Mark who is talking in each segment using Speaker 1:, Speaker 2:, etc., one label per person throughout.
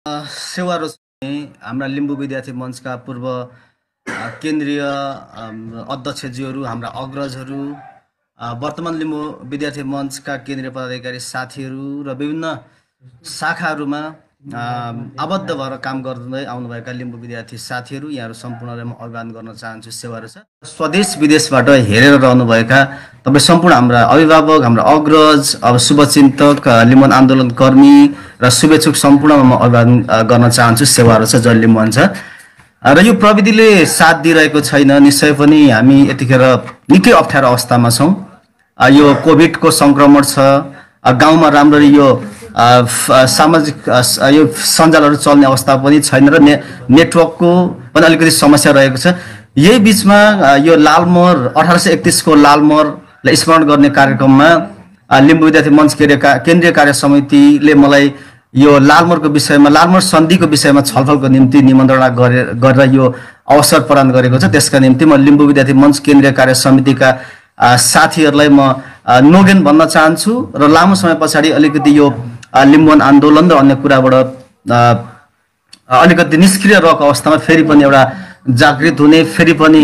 Speaker 1: सेवा र हाम्रा लिम्बू विद्यार्थी मञ्चका पूर्व केन्द्रीय अध्यक्षज्यूहरू, हाम्रा अग्रजहरू, वर्तमान लिम्बू विद्यार्थी मञ्चका केन्द्रीय पदाधिकारी साथीहरू र विभिन्न शाखाहरूमा आबद्ध भएर काम गर्दै आउनुभएका लिम्बू विद्यार्थी साथीहरू, यहाँहरू सम्पूर्णलाई म अभिवादन गर्न चाहन्छु। सेवा र स्वदेश विदेशबाट हेरेर रहनुभएका तपाईँ सम्पूर्ण हाम्रा अभिभावक, हाम्रा अग्रज, अब शुभचिन्तक, लिम्बू आन्दोलन कर्मी र शुभेच्छुक सम्पूर्णमा म अभिवादन गर्न चाहन्छु। सेवा र जय लिम्बू छ र यो प्रविधिले साथ दिइरहेको छैन। निश्चय पनि हामी यतिखेर निकै अप्ठ्यारो अवस्थामा छौँ। यो कोभिडको सङ्क्रमण छ, गाउँमा राम्ररी यो सामाजिक यो सञ्जालहरू चल्ने अवस्था पनि छैन र नेटवर्कको पनि अलिकति समस्या रहेको छ। यही बिचमा यो लालमोहर 1831 को लालमोहरलाई स्मरण गर्ने कार्यक्रममा लिम्बू विद्यार्थी मञ्च केन्द्रीय कार्य समितिले मलाई यो लालमोहरको विषयमा, लालमोहर सन्धिको विषयमा छलफलको निम्ति निमन्त्रणा गरेर यो अवसर प्रदान गरेको छ। त्यसका निम्ति म लिम्बू विद्यार्थी मञ्च केन्द्रीय कार्य समितिका साथीहरूलाई म नोगेन भन्न चाहन्छु र लामो समय पछाडि अलिकति यो लिम्बुवान आन्दोलन र अन्य कुराबाट अलिकति निष्क्रिय रहेको अवस्थामा फेरि पनि एउटा जागृत हुने, फेरि पनि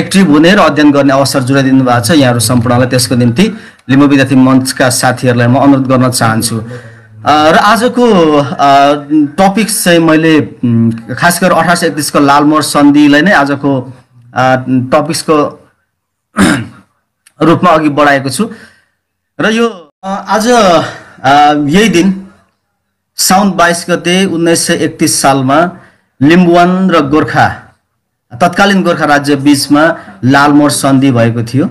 Speaker 1: एक्टिभ हुने र अध्ययन गर्ने अवसर जुटाइदिनु भएको छ। यहाँहरू सम्पूर्णलाई त्यसको निम्ति लिम्बू विद्यार्थी मञ्चका साथीहरूलाई म अनुरोध गर्न चाहन्छु। र आजको टपिक्स चाहिँ मैले खास गरेर 1831 को लालमोहर सन्धिलाई नै आजको टपिक्सको रूपमा अघि बढाएको छु। र यो आज यही दिन साउन 22 गते 1931 सालमा लिम्बुवान र गोर्खा, तत्कालीन गोर्खा राज्य बीचमा लालमोहर सन्धि भएको थियो।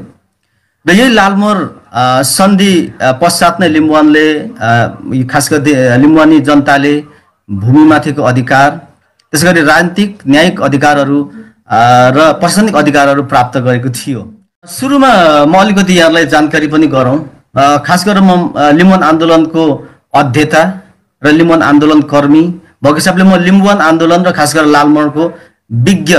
Speaker 1: र यही लालमोहर सन्धि पश्चात नै लिम्बुवानले, खास गरी लिम्बुवानी जनताले भूमिमाथिको अधिकार, त्यसगरी राजनीतिक न्यायिक अधिकारहरू र प्रशासनिक अधिकारहरू प्राप्त गरेको थियो। सुरुमा म अलिकति यहाँलाई जानकारी पनि गरौँ। खास गरेर म लिम्बुवान आन्दोलनको अध्येता र लिम्बुवान आन्दोलन कर्मी भएको हिसाबले म लिम्बुवान आन्दोलन र खास गरेर लालमोहरको विज्ञ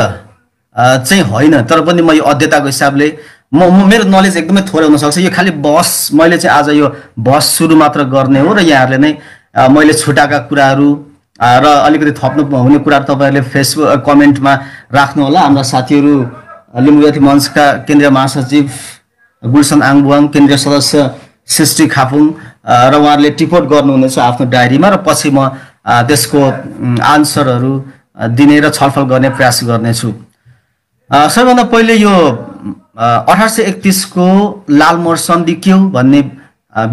Speaker 1: चाहिँ होइन, तर पनि म यो अध्येताको हिसाबले मेरो नलेज एकदमै थोरै हुनसक्छ। यो खालि बहस, मैले चाहिँ आज यो बहस सुरु मात्र गर्ने हो र यहाँहरूले नै मैले छुटाएका कुराहरू र अलिकति थप्नु हुने कुराहरू तपाईँहरूले फेसबुक कमेन्टमा राख्नु होला। हाम्रा साथीहरू लिम्बू विद्यार्थी मञ्चका केन्द्रीय महासचिव गुलसन आङबुवाङ, केन्द्रीय सदस्य सृष्टि खापुङ र उहाँहरूले टिपोट गर्नुहुनेछ आफ्नो डायरीमा, र पछि म त्यसको आन्सरहरू दिने र छलफल गर्ने प्रयास गर्नेछु। सबैभन्दा पहिले यो 1831 को लालमोहर सन्धि के हो भन्ने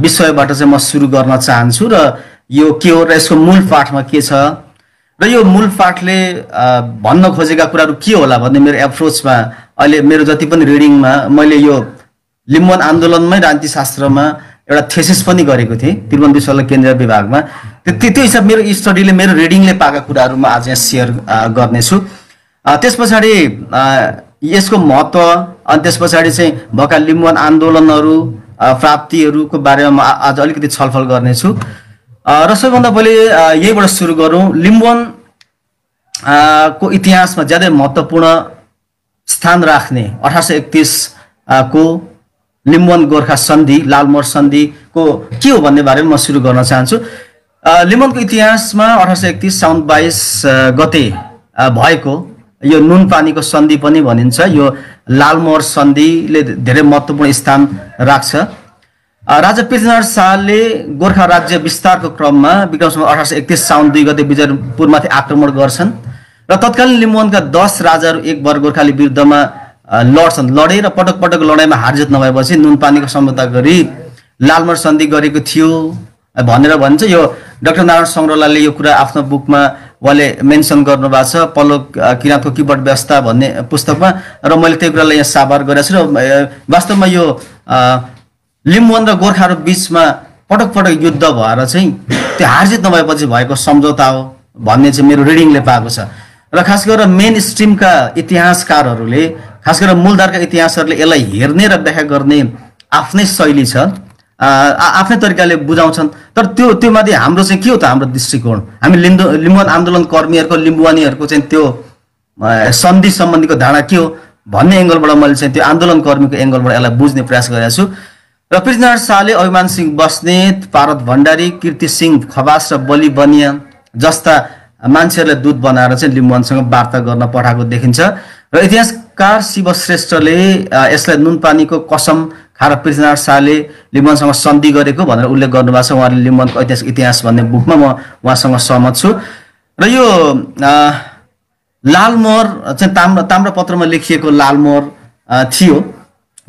Speaker 1: विषयबाट चाहिँ म सुरु गर्न चाहन्छु र यो के हो र यसको मूल पाठमा के छ र यो मूल पाठले भन्न खोजेका कुराहरू के होला भन्ने मेरो एप्रोचमा, अहिले मेरो जति पनि रिडिङमा, मैले यो लिम्बुवान आन्दोलनमै राजनीतिशास्त्रमा एउटा थेसिस पनि गरेको थिएँ त्रिभुवन विश्वविद्यालय केन्द्रीय विभागमा। त्यो हिसाब मेरो स्टडीले, मेरो रिडिङले पाएका कुराहरू म आज यहाँ सेयर गर्नेछु। त्यस पछाडि यसको महत्त्व, अनि त्यस पछाडि चाहिँ भएका लिम्बुवान आन्दोलनहरू, प्राप्तिहरूको बारेमा म आज अलिकति छलफल गर्नेछु। र सबैभन्दा पहिले यहीबाट सुरु गरौँ। लिम्बुवान को इतिहासमा ज्यादै महत्त्वपूर्ण स्थान राख्ने 1831 को लिम्बुवान गोर्खा सन्धि, लालमोहर सन्धिको के हो भन्ने बारेमा म सुरु गर्न चाहन्छु। लिम्बुवानको इतिहासमा 1831 साउन 22 गते भएको यो नुनपानीको सन्धि पनि भनिन्छ। यो लालमोहर सन्धिले धेरै महत्त्वपूर्ण स्थान राख्छ। राजा पृथ्वीनारायण शाहले गोर्खा राज्य विस्तारको क्रममा विक्रम 1831 साउन 2 गते विजयपुरमाथि आक्रमण गर्छन् र तत्कालीन लिम्बुवानका 10 राजाहरू एक वर्ग गोर्खाली विरुद्धमा लडे र पटक पटक लडाइँमा हारजित नभएपछि नुनपानीको सम्झौता गरी लालमोहर सन्धि गरेको थियो भनेर भन्छ। यो डाक्टर नारायण सङ्ग्रौलाले यो कुरा आफ्नो बुकमा उहाँले मेन्सन गर्नुभएको छ, पल्लो किराँतको किपट व्यवस्था भन्ने पुस्तकमा, र मैले त्यो कुरालाई यहाँ साभार गरेको छु। र वास्तवमा यो लिम्बुवान र गोर्खाहरू बिचमा पटक पटक युद्ध भएर चाहिँ त्यो हारजित नभएपछि भएको सम्झौता हो भन्ने चाहिँ मेरो रिडिङले पाएको छ। र खास गरेर मेन स्ट्रिमका इतिहासकारहरूले, खास गरेर मूलधारका इतिहासहरूले यसलाई हेर्ने र व्याख्या गर्ने आफ्नै शैली छ, आफ्नै तरिकाले बुझाउँछन्। तर त्यो माथि हाम्रो चाहिँ के हो त, हाम्रो दृष्टिकोण, हामी लिम्बुवान आन्दोलन कर्मीहरूको, लिम्बुवानीहरूको चाहिँ त्यो सन्धि सम्बन्धीको धारणा के हो भन्ने एङ्गलबाट मैले चाहिँ त्यो आन्दोलन कर्मीको एङ्गलबाट यसलाई बुझ्ने प्रयास गरेको छु। र पृथ्वीनारायण शाहले अभिमान सिंह बस्नेत, पारद भण्डारी, कीर्ति सिंह खवास र बलि बनिया जस्ता मान्छेहरूले दूत बनाएर चाहिँ लिम्बुवानसँग वार्ता गर्न पठाएको देखिन्छ र इतिहासकार शिव श्रेष्ठले यसलाई नुनपानीको कसम खाएर पृथ्वीनारायण शाहले लिम्बुवानसँग सन्धि गरेको भनेर उल्लेख गर्नुभएको छ उहाँले लिम्बुवानको ऐतिहासिक इतिहास भन्ने बुकमा म उहाँसँग सहमत छु र यो लालमोहर चाहिँ ताम्रपत्रमा लेखिएको लालमोहर थियो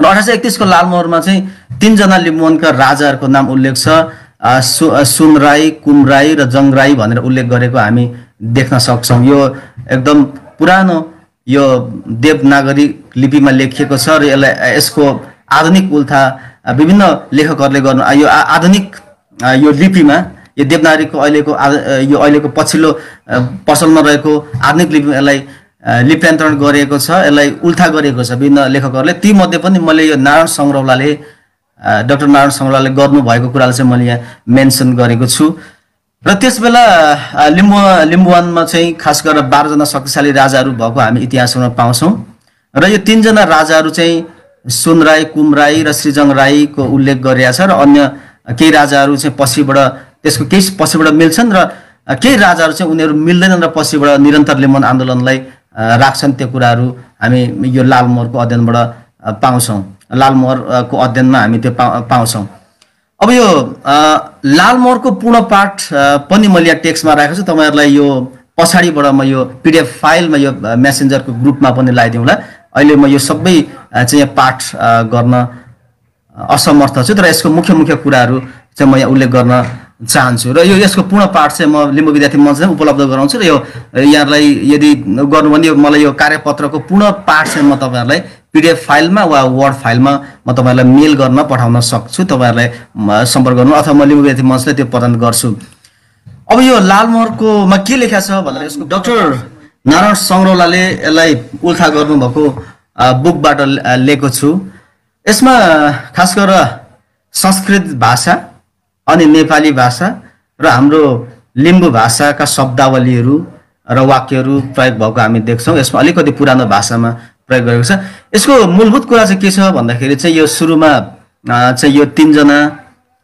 Speaker 1: र 1831 को लालमोहरमा चाहिँ 3 जना लिम्बुवानका राजाहरूको नाम उल्लेख छ सुनराई कुमराई र जङराई भनेर उल्लेख गरेको हामी देख्न सक्छौं यो एकदम पुरानो यो देवनागरी लिपिमा लेखिएको छ र यसको आधुनिक उल्था विभिन्न लेखकहरूले गर्नु यो आधुनिक यो लिपिमा यो देवनागरीको अहिलेको पछिल्लो प्रचलनमा रहेको आधुनिक लिपिमा यसलाई लिप्यान्तरण गरिएको छ यसलाई उल्था गरिएको छ विभिन्न लेखकहरूले ती मध्ये पनि मैले यो नारायण संग्रौलाले डाक्टर नारायण संग्रौलाले गर्नु भएको कुरालाई चाहिँ मैले यहाँ मेन्सन गरेको छु र त्यसबेला लिम्बुवानमा चाहिँ खास गरेर 12 जना शक्तिशाली राजाहरू भएको हामी इतिहासमा पाउँछौं र यो 3 जना राजाहरू चाहिँ सुनराई कुमराई र श्रीजङराईको उल्लेख गरिएको छ र अन्य केही राजाहरू चाहिँ पछिबाट त्यसको केही पछिबाट मिल्छन् र केही राजाहरू चाहिँ उनीहरू मिल्दैनन् र पछिबाट निरन्तर लिम्बुवान आन्दोलनलाई राख्छन् त्यो कुराहरू हामी यो लालमोहरको अध्ययनबाट पाउँछौं लालमोहरको अध्ययनमा हामी त्यो पाउँछौं अब यो लालमोहरको पूर्ण पाठ पनि मैले यहाँ टेक्स्टमा राखेको छु तपाईहरुलाई यो पछाडीबाट म यो पीडीएफ फाइलमा यो मेसेन्जरको ग्रुपमा पनि लगाइदिउँला अहिले म यो सबै चाहिँ पाठ गर्न असमर्थ छु तर यसको मुख्य कुराहरू चाहिँ म यहाँ उल्लेख गर्न चाहन्छु र यो यसको पूर्ण पाठ चाहिँ म लिम्बु विद्यार्थी मञ्चमा उपलब्ध गराउँछु र यो यहाँलाई यदि गर्नु भने मलाई यो कार्यपत्रको पूर्ण पाठ चाहिँ म तपाईहरुलाई पीडीएफ फाइलमा वा वर्ड फाइलमा म तपाईहरुलाई मेल गर्न पठाउन सक्छु तपाईहरुलाई सम्पर्क गर्नु अथवा म लिम्बु विद्यार्थी मञ्चले त्यो प्रदान गर्छु अब यो लालमोहरको मा के लेखेको छ भन्दा यसको डाक्टर नारायण संग्रौलाले यसलाई उल्था गर्नु भएको बुकबाट लेखेको छु यसमा खास गरेर संस्कृत भाषा अनि नेपाली भाषा र हाम्रो लिम्बु भाषाका शब्दावलीहरू र वाक्यहरू प्रयोग भएको हामी देख्छौं यसमा अलिकति पुरानो भाषामा प्रयोग गरेको छ यसको मूलभूत कुरा चाहिँ के छ भन्दाखेरि चाहिँ यो सुरुमा चाहिँ यो 3 जना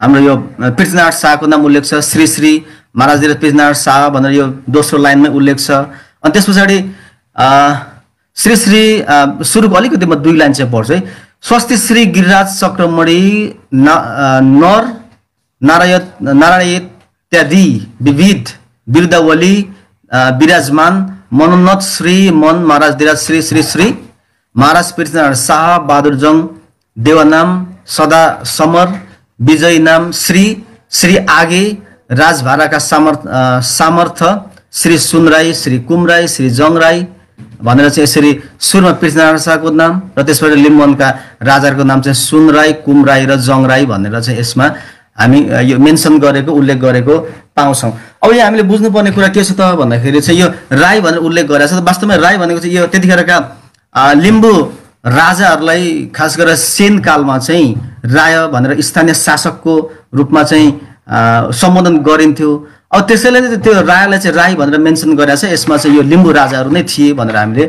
Speaker 1: हाम्रो यो पृथ्वीनारायण शाहको नाम उल्लेख छ श्री महाराज धीरज पृथ्वीनारायण शाह भनेर यो दोस्रो लाइनमै उल्लेख छ अनि त्यसपछि श्री सुरुको अलिकति म 2 लाइन चाहिँ पढ्छु है स्वस्ति श्री गिरिराज चक्रमणि नर नारायणत्यादि विविध बिरुदावली विराजमान मनोन्नत श्री मन महाराज धीरज श्री महाराज पृथ्वीनारायण शाह बहादुर जंग देवानाम सदा समर विजय नाम श्री आगे राजभाराका सामर्थ श्री सुनराई श्री कुमराई श्री जङराई भनेर चाहिँ यसरी सुरुमा पृथ्वीनारायण शाहको नाम र त्यसपछि लिम्बुवानका राजाको नाम चाहिँ सुनराई कुमराई र जङराई भनेर चाहिँ यसमा हामी यो मेन्सन गरेको उल्लेख गरेको पाउँछौं अब यहाँ हामीले बुझ्नुपर्ने कुरा के छ त भन्दाखेरि चाहिँ यो राई भनेर उल्लेख गरेको छ वास्तवमा राई भनेको चाहिँ यो त्यतिखेरका लिम्बु राजाहरूलाई खास गरेर सेन कालमा चाहिँ राय भनेर स्थानीय शासकको रूपमा चाहिँ सम्बोधन गरिन्थ्यो अब त्यसैले त्यो रायलाई चाहिँ राई भनेर मेन्सन गरेको छ यसमा चाहिँ यो लिम्बु राजाहरू नै थिए भनेर हामीले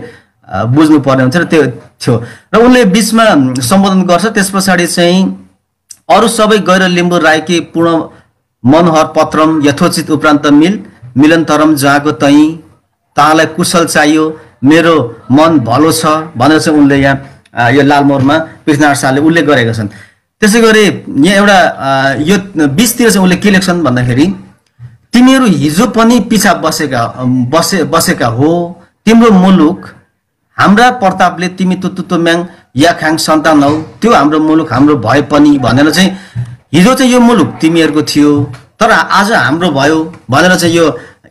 Speaker 1: बुझ्नु पर्ने हुन्छ र त्यो थियो र उनले बीचमा सम्बोधन गर्छ त्यसपछि चाहिँ अरु सबै गैर लिम्बु राईकी पूर्ण मनोहर पत्रम यथोचित उपरान्त मिलन्तरम जहाँको तई तहाँलाई कुशल चाहियो मेरो मन भलो छ भनेर चाहिँ उनले यहाँ यो लालमोहरमा पृथ्वीनारायण शाहले उल्लेख गरेका छन् त्यसैगरी यहाँ एउटा यो 20 तिर चाहिँ उनले के लेख्छन् भन्दाखेरि तिमीहरू हिजो पनि पिछा बसेका हो तिम्रो मुलुक हाम्रा प्रतापले तिमी तुतुतुम्याङ याखाङ सन्तान हौ त्यो हाम्रो मुलुक हाम्रो भए पनि भनेर चाहिँ हिजो चाहिँ यो मुलुक तिमीहरूको थियो तर आज हाम्रो भयो भनेर चाहिँ यो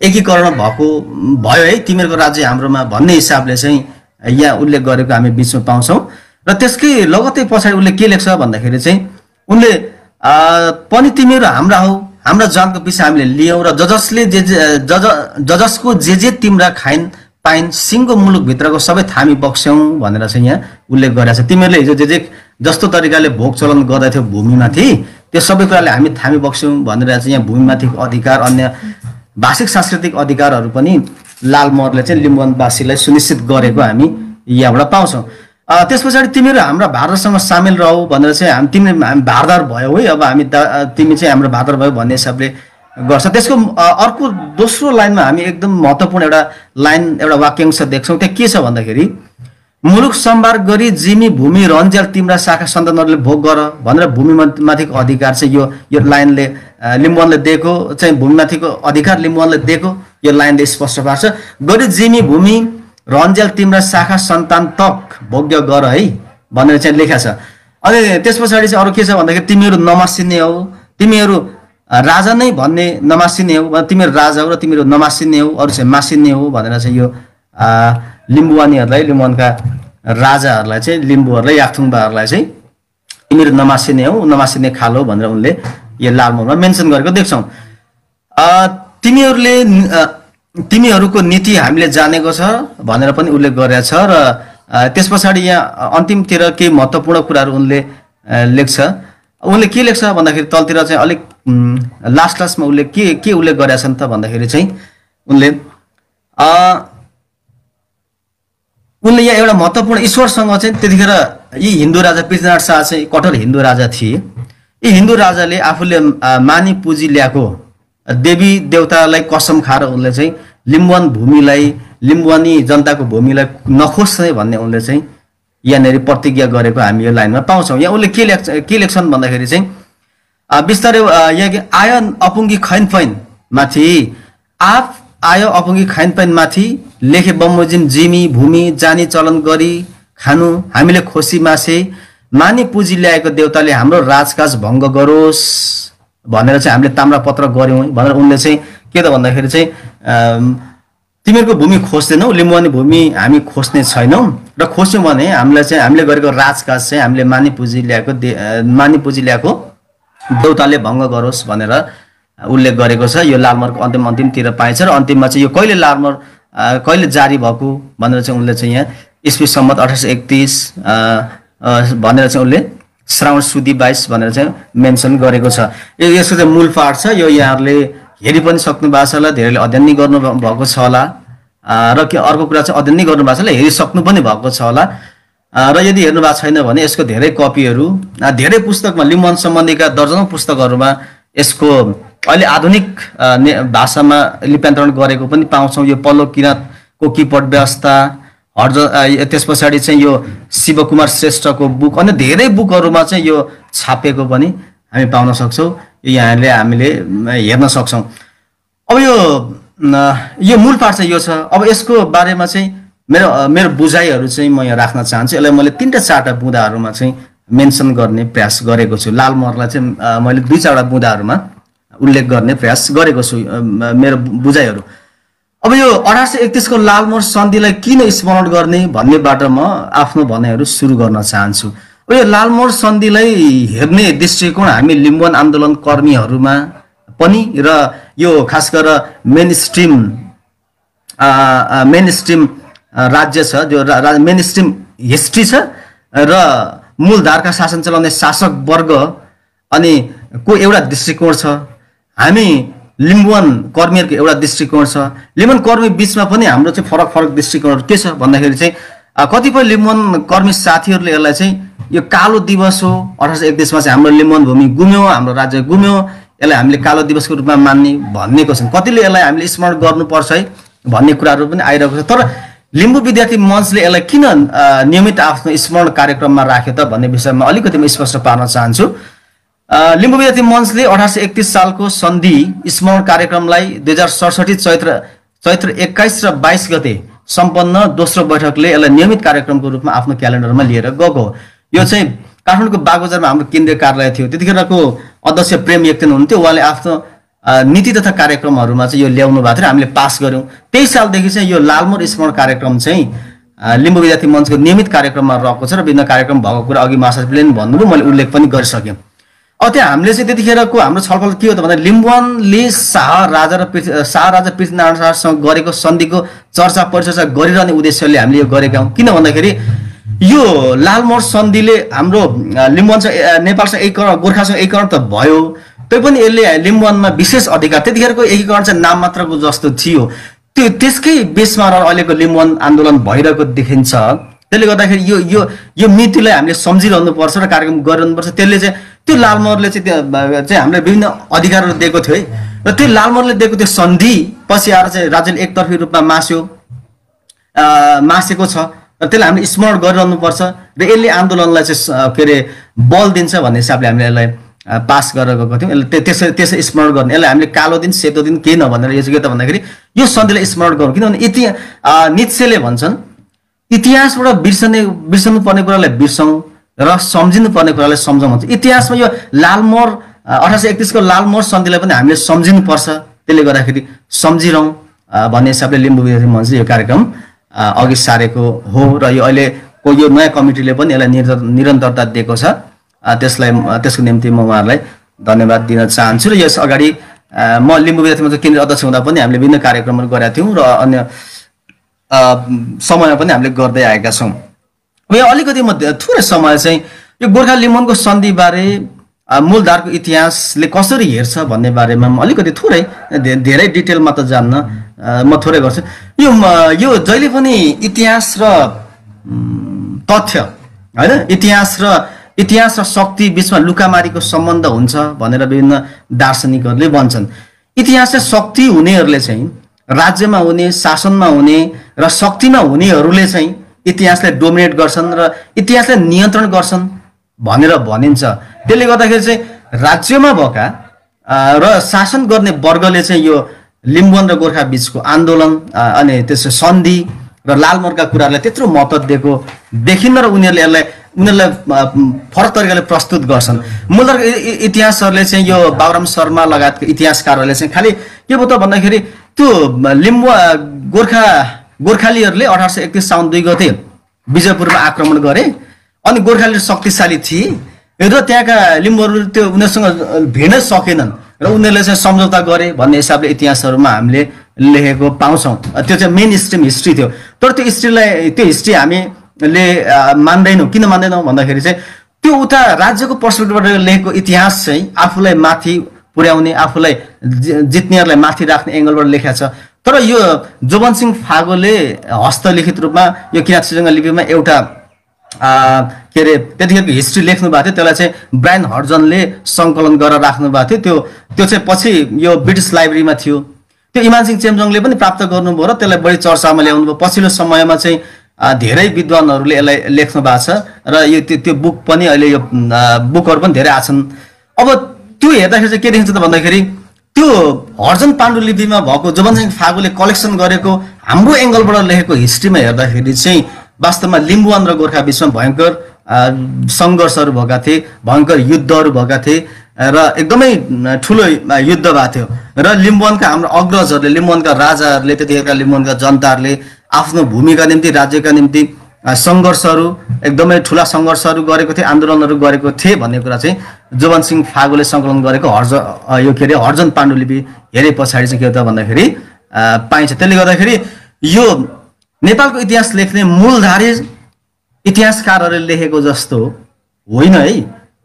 Speaker 1: एकीकरण भयो है तिमीहरूको राज्य हाम्रोमा भन्ने हिसाबले चाहिँ यहाँ उल्लेख गरेको हामी बीचमा पाउँछौं र त्यसकै लगत्तै पछाडि उनले के लेख्छ भन्दाखेरि चाहिँ उनले पनि तिमीहरू हाम्रा हौ हाम्रो जानको पिछा हामीले लियौं र जजसको जे तिम्रा खाइन पाइन सिंगो मुलुक भित्रको सबै थामी बक्स्यौं भनेर चाहिँ यहाँ उल्लेख गरेको छ तिमीहरूले हिजो जे जस्तो तरिकाले भोग चलन गर्दै थियो भूमिमाथि त्यो सबै कुराले हामी थामी बक्स्यौं भनेर चाहिँ यहाँ भूमिमाथिको अधिकार अन्य भाषिक सांस्कृतिक अधिकारहरू पनि लालमोहरले चाहिँ लिम्बुवानवासीलाई सुनिश्चित गरेको हामी यहाँबाट पाउँछौं त्यसपछि तिमीहरू हाम्रा भारतसँग सामेल रहौ भनेर चाहिँ हामी भारदार भयो है अब हामी तिमी चाहिँ हाम्रो भारदार भयो भन्ने हिसाबले गर्छ। त्यसको अर्को दोस्रो लाइनमा हामी एकदम महत्त्वपूर्ण एउटा वाक्यांश देख्छौँ। त्यहाँ के छ भन्दाखेरि मुलुक सम्भार गरी जिमी भूमि रन्ज्याल तिम्रा शाखा सन्तानहरूले भोग गर भनेर भूमिमाथिको अधिकार चाहिँ यो लाइनले लिम्बुवानले दिएको चाहिँ भूमिमाथिको अधिकार लिम्बुवानले दिएको यो लाइनले स्पष्ट पार्छ। गरी जिमी भूमि रन्ज्याल तिम्रा शाखा सन्तान तक भोग्य गर है भनेर चाहिँ लेखा छ। अनि त्यस पछाडि चाहिँ अरू के छ भन्दाखेरि तिमीहरू नमासिने हो, तिमीहरू राजा नै भन्ने नमासिने हो, तिमीहरू राजा हो र तिमीहरू नमासिने हो, अरू चाहिँ मासिने हो भनेर चाहिँ यो लिम्बुवानीहरूलाई लिम्बुवानका राजाहरूलाई चाहिँ लिम्बूहरूलाई याक्थुङबाहरूलाई चाहिँ तिमीहरू नमासिने हो, नमासिने खालो भनेर उनले यो लालमोहरमा मेन्सन गरेको देख्छौँ। तिमीहरूको नीति हामीले जानेको छ भनेर पनि उल्लेख गरेको छ र त्यस पछाडि यहाँ अन्तिमतिर केही महत्त्वपूर्ण कुराहरू उनले लेख्छ। उनले के लेख्छ भन्दाखेरि तलतिर चाहिँ अलिक लास्टमा उसले के उल्लेख गरेका छन् त भन्दाखेरि चाहिँ उनले यहाँ एउटा महत्त्वपूर्ण ईश्वरसँग चाहिँ त्यतिखेर यी हिन्दू राजा पृथ्वीनारायण शाह चाहिँ कठोर हिन्दू राजा थिए। यी हिन्दू राजाले आफूले मानी पुँजी ल्याएको देवी देवतालाई कसम खाएर उनले चाहिँ लिम्बुवान भूमिलाई लिम्बुवानी जनताको भूमिलाई नखोज्ने भन्ने उनले चाहिँ यहाँनिर प्रतिज्ञा गरेको हामी यो लाइनमा पाउँछौँ। यहाँ उनले के लेख्छन् भन्दाखेरि चाहिँ बिस्तारै यहाँ आयो अपुङ्गी खैनपैन माथि आयो अपुङ्गी खैनपैन माथि लेखे बमोजिम जिमी भूमि जानी चलन गरी खानु हामीले खोसी मासे मानी पुँजी ल्याएको देवताले हाम्रो राजकाज भङ्ग गरोस् भनेर चाहिँ हामीले ताम्रापत्र गऱ्यौँ भनेर उनले चाहिँ के त भन्दाखेरि चाहिँ तिमीहरूको भूमि खोज्दैनौ, लिम्बुवानी भूमि हामी खोज्ने छैनौँ र खोज्यौँ भने हामीले गरेको राजकाज चाहिँ हामीले मानी पुँजी ल्याएको देवताले भङ्ग गरोस् भनेर उल्लेख गरेको छ। यो लालमोहरको अन्तिमतिर पाइन्छ र अन्तिममा चाहिँ यो कहिले जारी भएको भनेर चाहिँ उनले चाहिँ यहाँ इस्वी सम्मत 1831 भनेर चाहिँ उनले श्रावण सुदी 22 भनेर चाहिँ मेन्सन गरेको छ। यसको चाहिँ मूल पाठ छ। यो यहाँहरूले हेरि पनि सक्नु भएको छ होला, धेरैले अध्ययन नै गर्नु भएको छ होला र अर्को कुरा चाहिँ अध्ययन नै गर्नु भएको छ होला, हेरिसक्नु पनि भएको छ होला र यदि हेर्नु भएको छैन भने यसको धेरै कपीहरू धेरै पुस्तकमा लिम्बुवान सम्बन्धीका दर्जनौं पुस्तकहरूमा यसको अहिले आधुनिक भाषामा लिप्यान्तरण गरेको पनि पाउँछौँ। यो पल्लो किराँतको किपट व्यवस्था त्यस पछाडि चाहिँ यो शिवकुमार श्रेष्ठको बुक अनि धेरै बुकहरूमा चाहिँ यो छापेको पनि हामी पाउन सक्छौँ। यहाँले हामीले हेर्न सक्छौँ। अब यो मूल पाठ चाहिँ यो छ। अब यसको बारेमा चाहिँ मेरो बुझाइहरू चाहिँ म यहाँ राख्न चाहन्छु। यसलाई मैले 3-4 बुँदाहरूमा चाहिँ मेन्सन गर्ने प्रयास गरेको छु। लालमोहरलाई चाहिँ मैले 2-4 बुँदाहरूमा उल्लेख गर्ने प्रयास गरेको छु मेरो बुझाइहरू। अब यो 1831 को लालमोहर सन्धिलाई किन स्मरण गर्ने भन्नेबाट म आफ्नो भनाइहरू सुरु गर्न चाहन्छु। अब यो लालमोहर सन्धिलाई हेर्ने दृष्टिकोण हामी लिम्बुवान आन्दोलन कर्मीहरूमा पनि र यो खास गरेर मेन स्ट्रिम राज्य छ, जो मेन स्ट्रिम हिस्ट्री छ र मूलधारका शासन चलाउने शासक वर्ग अनि को एउटा दृष्टिकोण छ। हामी लिम्बुवान कर्मीहरूको एउटा दृष्टिकोण छ। लिम्बुवान कर्मी बिचमा पनि हाम्रो चाहिँ फरक दृष्टिकोणहरू के छ भन्दाखेरि चाहिँ कतिपय लिम्बुवान कर्मी साथीहरूले यसलाई चाहिँ यो कालो दिवस हो, 1831 मा चाहिँ हाम्रो लिम्बुवान भूमि गुम्यो, हाम्रो राज्य गुम्यो, यसलाई हामीले कालो दिवसको रूपमा मान्ने भनेको छन्। कतिले यसलाई हामीले स्मरण गर्नुपर्छ है भन्ने कुराहरू पनि आइरहेको छ। तर लिम्बू विद्यार्थी मञ्चले यसलाई किन नियमित आफ्नो स्मरण कार्यक्रममा राख्यो त भन्ने विषयमा अलिकति म स्पष्ट पार्न चाहन्छु। लिम्बू विद्यार्थी मञ्चले 1831 सालको सन्धि स्मरण कार्यक्रमलाई 2067 चैत्र 21 र 22 गते सम्पन्न दोस्रो बैठकले यसलाई नियमित कार्यक्रमको रूपमा आफ्नो क्यालेन्डरमा लिएर गएको हो। यो चाहिँ काठमाडौँको बागबजारमा हाम्रो केन्द्रीय कार्यालय थियो, त्यतिखेरको अध्यक्ष प्रेम एकतेन हुनुहुन्थ्यो। उहाँले आफ्नो नीति तथा कार्यक्रमहरूमा चाहिँ यो ल्याउनु भएको थियो, हामीले पास गऱ्यौँ। 23 सालदेखि चाहिँ यो लालमोहर स्मरण कार्यक्रम चाहिँ लिम्बू विद्यार्थी मञ्चको नियमित कार्यक्रममा रहेको छ र विभिन्न कार्यक्रम भएको कुरा अघि महासचिवले पनि भन्नुभयो, मैले उल्लेख पनि गरिसकेँ। अब त्यहाँ हामीले चाहिँ त्यतिखेरको हाम्रो छलफल के हो त भन्दा लिम्बुवानले शाह राजा पृथ्वीनारायण शाहसँग गरेको सन्धिको चर्चा परिचर्चा गरिरहने उद्देश्यले हामीले यो गरेका हौँ। किन भन्दाखेरि यो लालमोहर सन्धिले हाम्रो लिम्बुवानसँग नेपालसँग एकीकरण गोर्खासँग एकीकरण त भयो, तैपनि यसले लिम्बुवानमा विशेष अधिकार त्यतिखेरको एकीकरण चाहिँ नाम मात्रको जस्तो थियो, त्यसकै बेसमा अहिलेको लिम्बुवान आन्दोलन भइरहेको देखिन्छ। त्यसले गर्दाखेरि यो नीतिलाई हामीले सम्झिरहनु पर्छ र कार्यक्रम गरिरहनु पर्छ। त्यसले चाहिँ त्यो लालमोहरले चाहिँ हामीलाई विभिन्न अधिकारहरू दिएको थियो है। र त्यो लालमोहरले दिएको त्यो सन्धि पछि आएर चाहिँ राज्यले एकतर्फी रूपमा मासेको छ र त्यसलाई हामीले स्मरण गरिरहनुपर्छ र यसले आन्दोलनलाई चाहिँ के अरे बल दिन्छ भन्ने हिसाबले हामीले यसलाई पास गरेर गएको थियौँ। यसले त्यसै स्मरण गर्ने, यसलाई हामीले कालो दिन सेतो दिन केही नभनेर यो चाहिँ के त भन्दाखेरि यो सन्धिलाई स्मरण गरौँ। किनभने नित्सेले भन्छन् इतिहासबाट बिर्सनु पर्ने कुरालाई बिर्सौँ र सम्झिनु पर्ने कुरालाई सम्झौँ भन्छ। इतिहासमा यो लालमोहर 1831 को लालमोहर सन्धिलाई पनि हामीले सम्झिनुपर्छ, त्यसले गर्दाखेरि सम्झिरहँ भन्ने हिसाबले लिम्बू विद्यार्थी मञ्चले यो कार्यक्रम अघि सारेको हो र यो अहिलेको यो नयाँ कमिटीले पनि यसलाई निरन्तरता दिएको छ। त्यसको निम्ति म उहाँहरूलाई धन्यवाद दिन चाहन्छु। र यस अगाडि म लिम्बू विद्यार्थी मञ्चको केन्द्रीय अध्यक्ष हुँदा पनि हामीले विभिन्न कार्यक्रमहरू गरेका थियौँ र अन्य समयमा पनि हामीले गर्दै आएका छौँ। यो अलिकति म थोरै समय चाहिँ यो गोर्खा लिम्बूको सन्धिबारे मूलधारको इतिहासले कसरी हेर्छ भन्ने बारेमा म अलिकति थोरै धेरै डिटेलमा त जान्न म थोरै गर्छु। यो जहिले पनि इतिहास र तथ्य हैन, इतिहास र शक्ति बिचमा लुकामारीको सम्बन्ध हुन्छ भनेर विभिन्न दार्शनिकहरूले भन्छन्। इतिहास चाहिँ शक्ति हुनेहरूले चाहिँ राज्यमा हुने, शासनमा हुने र शक्तिमा हुनेहरूले चाहिँ इतिहासलाई डोमिनेट गर्छन् र इतिहासलाई नियन्त्रण गर्छन् भनेर भनिन्छ। त्यसले गर्दाखेरि चाहिँ राज्यमा भएका र शासन गर्ने वर्गले चाहिँ यो लिम्बुवान र गोर्खा बिचको आन्दोलन अनि त्यसको सन्धि र लालमोहरका कुराहरूलाई त्यत्रो महत्त्व दिएको देखिन्न र उनीहरूलाई फरक तरिकाले प्रस्तुत गर्छन्। मूलधारको इतिहासहरूले चाहिँ यो बाबुराम शर्मा लगायतको इतिहासकारहरूले चाहिँ खालि के भयो त भन्दाखेरि त्यो गोर्खालीहरूले 1831 साउन 2 गते विजयपुरमा आक्रमण गरे अनि गोर्खाली शक्तिशाली थिए र त्यहाँका लिम्बुहरू त्यो उनीहरूसँग भिड्नै सकेनन् र उनीहरूले चाहिँ सम्झौता गरे भन्ने हिसाबले इतिहासहरूमा हामीले लेखेको पाउँछौँ। त्यो चाहिँ मेन स्ट्रिम हिस्ट्री थियो। तर त्यो हिस्ट्री हामीले मान्दैनौँ। किन मान्दैनौँ भन्दाखेरि चाहिँ त्यो उता राज्यको पर्सपेक्टिभबाट लेखेको इतिहास चाहिँ आफूलाई माथि पुर्याउने, आफूलाई जित्नेहरूलाई माथि राख्ने एङ्गलबाट लेखेको छ। तर यो जोबनसिंह फागोले हस्तलिखित रूपमा यो किराँत श्रीजङ्ग लिपिमा एउटा के अरे त्यतिखेरको हिस्ट्री लेख्नु भएको थियो, त्यसलाई चाहिँ ब्रायन हर्जनले सङ्कलन गरेर राख्नु भएको थियो। त्यो चाहिँ पछि यो ब्रिटिस लाइब्रेरीमा थियो। त्यो इमानसिंह चेम्जोङले पनि प्राप्त गर्नुभयो र त्यसलाई बढी चर्चामा ल्याउनुभयो। पछिल्लो समयमा चाहिँ धेरै विद्वानहरूले यसलाई लेख्नु भएको छ र यो त्यो बुक पनि अहिले यो बुकहरू पनि धेरै आछन्। अब त्यो हेर्दाखेरि चाहिँ के देखिन्छ त भन्दाखेरि त्यो हर्जन पाण्डुलिपिमा भएको जोबनसिंह फागोले कलेक्सन गरेको हाम्रो एङ्गलबाट लेखेको हिस्ट्रीमा हेर्दाखेरि चाहिँ वास्तवमा लिम्बुवान र गोर्खा बिचमा भयङ्कर सङ्घर्षहरू भएका थिए, भयङ्कर युद्धहरू भएका थिए र एकदमै ठुलो युद्ध भएको थियो र लिम्बुवानका हाम्रो अग्रजहरूले, लिम्बुवानका राजाहरूले, त्यतिखेरका लिम्बुवानका जनताहरूले आफ्नो भूमिका निम्ति, राज्यका निम्ति सङ्घर्षहरू, एकदमै ठुला सङ्घर्षहरू गरेको थिए, आन्दोलनहरू गरेको थिए भन्ने कुरा चाहिँ जोबनसिंह फागोले सङ्कलन गरेको हर्जन पाण्डुलिपि हेरे पछाडि चाहिँ के हो त भन्दाखेरि पाइन्छ। त्यसले गर्दाखेरि यो नेपालको इतिहास लेख्ने मूलधारी इतिहासकारहरूले लेखेको जस्तो होइन है।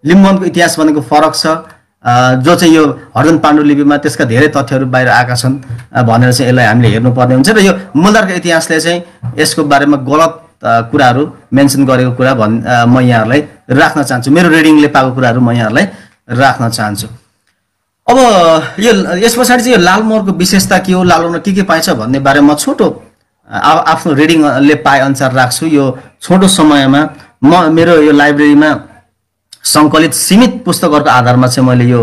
Speaker 1: लिम्बुवानको इतिहास भनेको फरक छ, जो चाहिँ यो हर्जन पाण्डुलिपिमा त्यसका धेरै तथ्यहरू बाहिर आएका छन् भनेर चाहिँ यसलाई हामीले हेर्नुपर्ने हुन्छ। र यो मूलधारको इतिहासले चाहिँ यसको बारेमा गलत कुराहरू मेन्सन गरेको कुरा म यहाँहरूलाई राख्न चाहन्छु। मेरो रिडिङले पाएको कुराहरू म यहाँहरूलाई राख्न चाहन्छु। अब यस पछाडि चाहिँ यो लालमोहरको विशेषता के हो, लालमोहरमा के पाइन्छ भन्ने बारेमा छोटो आफ्नो रिडिङले पाए अनुसार राख्छु। यो छोटो समयमा म मेरो यो लाइब्रेरीमा सङ्कलित सीमित पुस्तकहरूको आधारमा चाहिँ मैले यो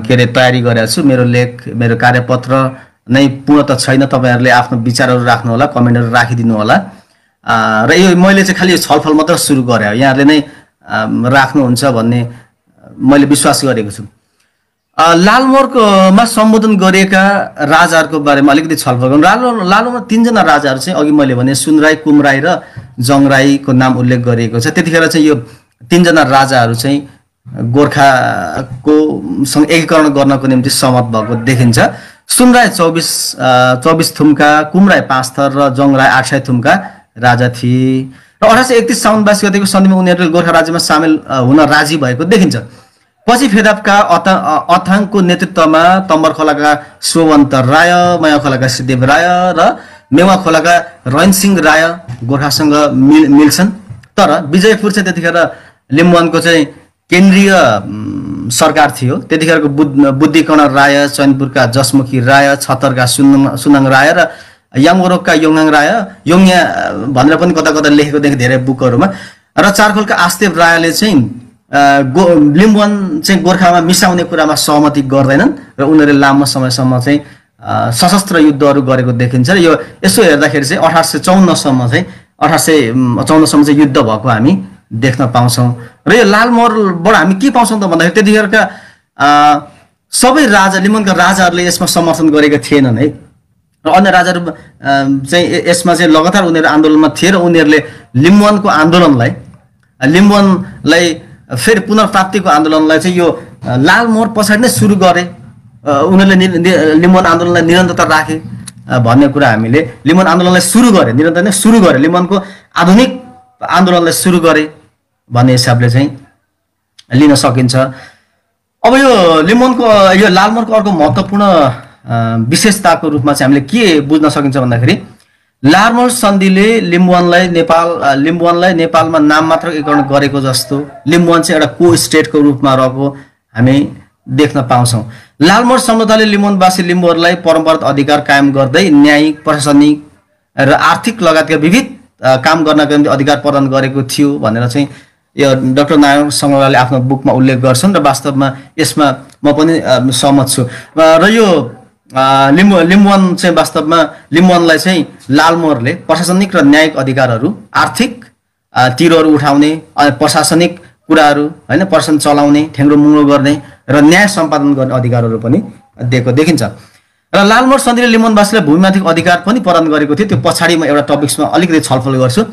Speaker 1: के अरे तयारी गरेको छु। मेरो लेख, मेरो कार्यपत्र नै पूर्णत छैन। तपाईँहरूले आफ्नो विचारहरू राख्नु होला, कमेन्टहरू राखिदिनु होला र यो मैले चाहिँ खालि छलफल मात्र सुरु गरेँ, यहाँहरूले नै राख्नुहुन्छ भन्ने मैले विश्वास गरेको छु। लालमोहरमा सम्बोधन गरिएका राजाहरूको बारेमा अलिकति छलफल गरौँ। लालमोहरमा 3 जना राजाहरू चाहिँ अघि मैले भने सुनराई, कुमराई र जङराईको नाम उल्लेख गरिएको छ। त्यतिखेर चाहिँ यो 3 जना राजाहरू चाहिँ गोर्खाको सँग एकीकरण गर्नको निम्ति सहमत भएको देखिन्छ। सुनराई 24 थुम्का, कुमराई 5 थर र जङराई 8 सय थुम्का राजा थिए र 1831 साउन 22 गतेको सन्धिमा उनीहरूले गोर्खा राज्यमा सामेल हुन राजी भएको देखिन्छ। पछि फेदापका अथाङको नेतृत्वमा तम्बर खोलाका सोवन्त राय, मया खोलाका सिद्धदेव राय र मेवा खोलाका रैनसिंह राय गोर्खासँग मिल्छन्। तर विजयपुर चाहिँ त्यतिखेर लिम्बुवानको चाहिँ केन्द्रीय सरकार थियो त्यतिखेरको बुद्धिकर्ण राय, चैनपुरका जसमुखी राय, छतरका सुनाङ राय र याङवरोकका योङाङ राय, योङया भनेर पनि कता कता लेखेको देखेँ धेरै बुकहरूमा। र चारखोलका आस्तेव रायले चाहिँ लिम्बुवान चाहिँ गोर्खामा मिसाउने कुरामा सहमति गर्दैनन् र उनीहरूले लामो समयसम्म चाहिँ सशस्त्र युद्धहरू गरेको देखिन्छ। र यो यसो हेर्दाखेरि चाहिँ 1854 सम्म चाहिँ युद्ध भएको हामी देख्न पाउँछौँ। र यो लालमोहरबाट हामी के पाउँछौँ त भन्दाखेरि त्यतिखेरका सबै राजा, लिम्बुवानका राजाहरूले यसमा समर्थन गरेका थिएनन् है। र अन्य राजाहरू चाहिँ यसमा चाहिँ लगातार उनीहरू आन्दोलनमा थिए र उनीहरूले लिम्बुवानको आन्दोलनलाई, लिम्बुवानलाई फेरि पुनर्प्राप्तिको आन्दोलनलाई चाहिँ यो लालमोहर पछाडि नै सुरु गरे। उनीहरूले लिम्बुवान आन्दोलनलाई निरन्तरता राखे भन्ने कुरा हामीले लिम्बुवान आन्दोलनलाई सुरु गरे, निरन्तर नै सुरु गरे, लिम्बुवानको आधुनिक आन्दोलनलाई सुरु गरे भन्ने हिसाबले चाहिँ लिन सकिन्छ। अब यो लिम्बुवानको यो लालमोहरको अर्को महत्त्वपूर्ण विशेषताको रूपमा चाहिँ हामीले के बुझ्न सकिन्छ भन्दाखेरि लालमोहर सन्धिले लिम्बुवानलाई नेपालमा नाम मात्र एकीकरण गरेको जस्तो लिम्बुवान चाहिँ एउटा को स्टेटको रूपमा रहेको हामी देख्न पाउँछौँ। लालमोहर सम्झौताले लिम्बुवानवासी लिम्बुहरूलाई परम्परागत अधिकार कायम गर्दै न्यायिक, प्रशासनिक र आर्थिक लगायतका विविध काम गर्नका निम्ति अधिकार प्रदान गरेको थियो भनेर चाहिँ यो डाक्टर नारायण सङ्ग्रौलाले आफ्नो बुकमा उल्लेख गर्छन् र वास्तवमा यसमा म पनि सहमत छु। र यो लिम्बुवान चाहिँ वास्तवमा लिम्बुवानलाई चाहिँ लालमोहरले प्रशासनिक र न्यायिक अधिकारहरू, आर्थिक तिरोहरू उठाउने, प्रशासनिक कुराहरू हैन, प्रशासन चलाउने, ठेङ्ग्रो मुङ्ग्रो गर्ने र न्याय सम्पादन गर्ने अधिकारहरू पनि दिएको देखिन्छ। र लालमोहर सन्धिले लिम्बुवानवासीलाई भूमिमाथिको अधिकार पनि प्रदान गरेको थियो। त्यो पछाडि म एउटा टपिक्समा अलिकति छलफल गर्छु।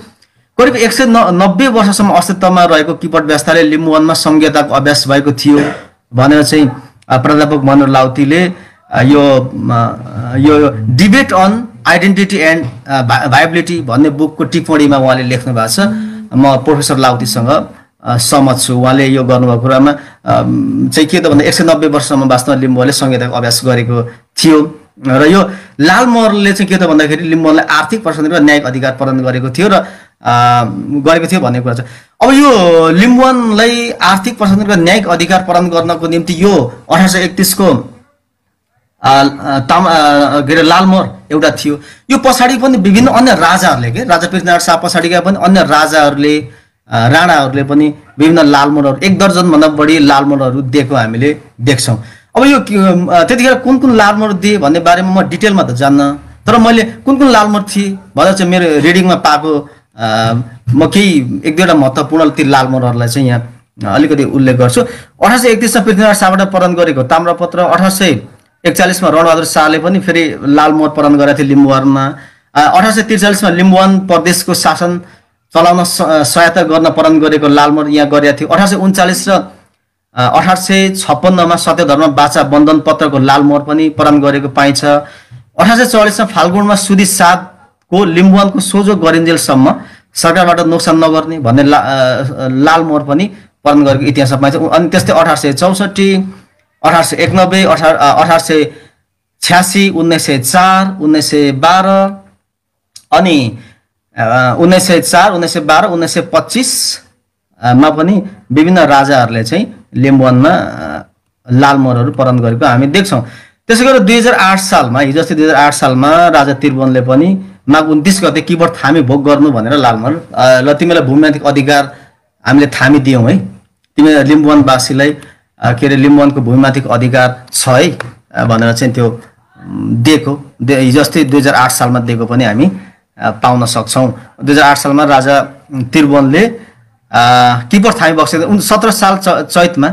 Speaker 1: करिब 190 वर्षसम्म अस्तित्वमा रहेको किपट व्यवस्थाले लिम्बुवानमा संघीयताको अभ्यास भएको थियो भनेर चाहिँ प्राध्यापक मनोहर लाउतीले यो debate on identity and viability भन्ने बुकको टिप्पणीमा उहाँले लेख्नु भएको छ। म प्रोफेसर लाउतीसँग सहमत छु। उहाँले यो गर्नुभएको कुरामा चाहिँ के त भन्दा 190 वर्षसम्म वास्तवमा लिम्बुवानले संघीयताको अभ्यास गरेको थियो। र यो लालमोहरले चाहिँ के त भन्दाखेरि लिम्बुवानलाई आर्थिक, प्रशासनिक र न्यायिक अधिकार प्रदान गरेको थियो भन्ने कुरा छ। अब यो लिम्बुवानलाई आर्थिक, प्रशासनिक र न्यायिक अधिकार प्रदान गर्नको निम्ति यो 1831 को के अरे लालमोहर एउटा थियो। यो पछाडि पनि विभिन्न अन्य राजाहरूले, के राजा पृथ्वीनारायण शाह पछाडिका पनि अन्य राजाहरूले, राणाहरूले पनि विभिन्न लालमोहरहरू, 1 दर्जनभन्दा बढी लालमोहरहरू दिएको हामीले देख्छौँ। अब यो त्यतिखेर कुन कुन लालमोहर दिए भन्ने बारेमा म डिटेलमा त जान्न, तर मैले कुन कुन लालमोहर थिए भनेर चाहिँ मेरो रिडिङमा पाएको म केही 1-2वटा महत्त्वपूर्ण ती लालमोहरहरूलाई चाहिँ यहाँ अलिकति उल्लेख गर्छु। 1831 मा पृथ्वीनारायण शाहबाट प्रदान गरेको ताम्रपत्र, 1841 मा रणबहादुर शाहले पनि फेरि लालमोहर प्रदान गरेका थिए लिम्बुवानमा। 1843 मा लिम्बुवान प्रदेशको शासन चलाउन सहायता गर्न प्रदान गरेको लालमोहर यहाँ गरेका थियो। 1839 र 1856 मा सत्यधर्म बाचा बन्धन पत्रको लालमोहर पनि प्रदान गरेको पाइन्छ। 1844 मा फाल्गुनमा सुदी साधको लिम्बुवानको सोझो गरिन्जेलसम्म सरकारबाट नोक्सान नगर्ने भन्ने लालमोहर पनि प्रदान गरेको इतिहासमा पाइन्छ। अनि त्यस्तै 1864, 1891, 1886, 1904, 1912 अनि 1904, 1912, 1925 मा पनि विभिन्न राजाहरूले चाहिँ लिम्बुवानमा लालमोहरहरू प्रदान गरेको हामी देख्छौँ। त्यसै गरी 2008 सालमा, हिजो अस्ति 2008 सालमा राजा त्रिभुवनले पनि माघ 29 गते किबोर्ड थामी भोग गर्नु भनेर लालमोहर ल तिमीलाई भूमिमाथिको अधिकार हामीले थामी दियौँ है, तिमी लिम्बुवानवासीलाई के अरे लिम्बुवानको भूमिमाथिको अधिकार छ है भनेर चाहिँ त्यो दिएको, हिजो अस्ति 2008 सालमा दिएको पनि हामी पाउन सक्छौँ। 2008 सालमा राजा त्रिभुवनले किबोर्ड थामी बक्सेर 17 साल चैतमा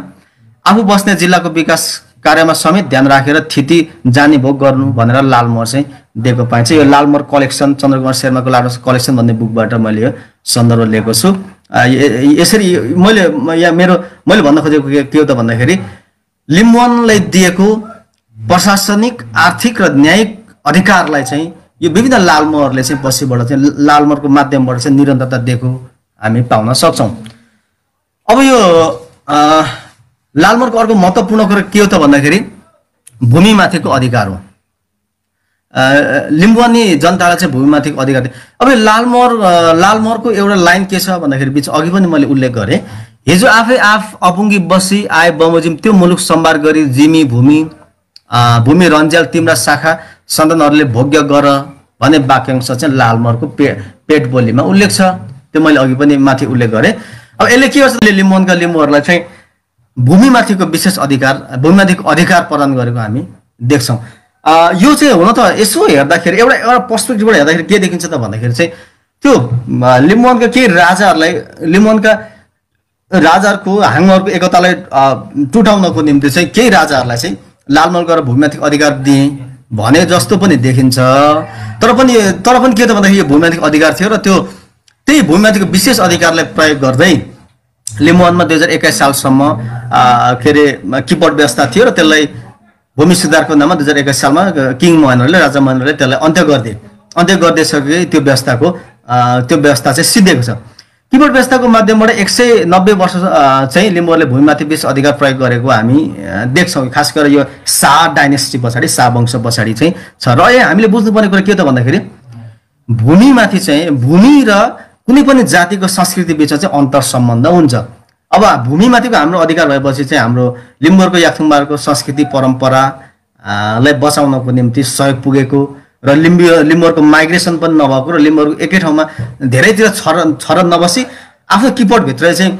Speaker 1: आफू बस्ने जिल्लाको विकास कार्यमा समेत ध्यान राखेर थिति जानी भोग गर्नु भनेर लालमोहर चाहिँ दिएको पाइन्छ। यो लालमोहर कलेक्सन, चन्द्रकुमार शर्माको लालमोहर कलेक्सन भन्ने बुकबाट मैले यो सन्दर्भ लिएको छु। यसरी मैले भन्न खोजेको के हो त भन्दाखेरि लिम्बुवानलाई दिएको प्रशासनिक, आर्थिक र न्यायिक अधिकारलाई चाहिँ यो विभिन्न लालमोहरले चाहिँ पछिबाट चाहिँ लालमोहरको माध्यमबाट चाहिँ निरन्तरता दिएको हामी पाउन सक्छौँ। अब यो लालमोहरको अर्को महत्त्वपूर्ण कुरा के हो त भन्दाखेरि भूमिमाथिको अधिकार हो। लिम्बुवानी जनतालाई चाहिँ भूमिमाथिको अधिकार दिए। अब लालमोहरको एउटा लाइन के छ भन्दाखेरि बिच अघि पनि मैले उल्लेख गरेँ, हिजो आफै अपुङ्गी बसी आए बमोजिम त्यो मुलुक सम्भार गरी जिमी भूमि रन्ज्याल तिम्रा शाखा सन्तानहरूले भोग्य गर भन्ने वाक्यांश चाहिँ लालमोहरको पेट बोलीमा उल्लेख छ। त्यो मैले अघि पनि माथि उल्लेख गरेँ। अब यसले के गर्छ, लिम्बुवानका लिम्बूहरूलाई चाहिँ भूमिमाथिको विशेष अधिकार, भूमिमाथिको अधिकार प्रदान गरेको हामी देख्छौँ। यो चाहिँ हुन त यसो हेर्दाखेरि एउटा पर्सपेक्टिभबाट हेर्दाखेरि के देखिन्छ त भन्दाखेरि चाहिँ त्यो लिम्बुवानका केही राजाहरूलाई, लिम्बुवानका राजाहरूको हाङहरूको एकतालाई टुटाउनको निम्ति चाहिँ केही राजाहरूलाई चाहिँ लालमोहर गएर भूमिमाथिको अधिकार दिए भने जस्तो पनि देखिन्छ। तर पनि के त भन्दाखेरि यो भूमिमाथिको अधिकार थियो र त्यही भूमिमाथिको विशेष अधिकारलाई प्रयोग गर्दै लिम्बुवानमा 2021 सालसम्म के अरे किपट व्यवस्था थियो र त्यसलाई भूमि सुधारको नाममा 2021 सालमा किङ महेन्द्रले, राजा महेन्द्रले त्यसलाई अन्त्य गरिदिइसके त्यो व्यवस्था चाहिँ सिद्धिएको छ। किपट व्यवस्थाको माध्यमबाट 190 वर्ष चाहिँ लिम्बुवाले भूमिमाथि विशेष अधिकार प्रयोग गरेको हामी देख्छौँ। खास गरेर यो शाह डाइनेस्टी पछाडि, शाह वंश पछाडि चाहिँ छ। र हामीले बुझ्नुपर्ने कुरा के त भन्दाखेरि भूमिमाथि चाहिँ भूमि र कुनै पनि जातिको संस्कृति बिच चाहिँ अन्तर सम्बन्ध हुन्छ। अब भूमिमाथिको हाम्रो अधिकार भएपछि चाहिँ हाम्रो लिम्बूहरूको याक्थुङबारको संस्कृति परम्परालाई बचाउनको निम्ति सहयोग पुगेको र लिम्बूहरूको माइग्रेसन पनि नभएको र लिम्बूहरू एकै ठाउँमा धेरैतिर छर नबसी आफ्नो किपटभित्र चाहिँ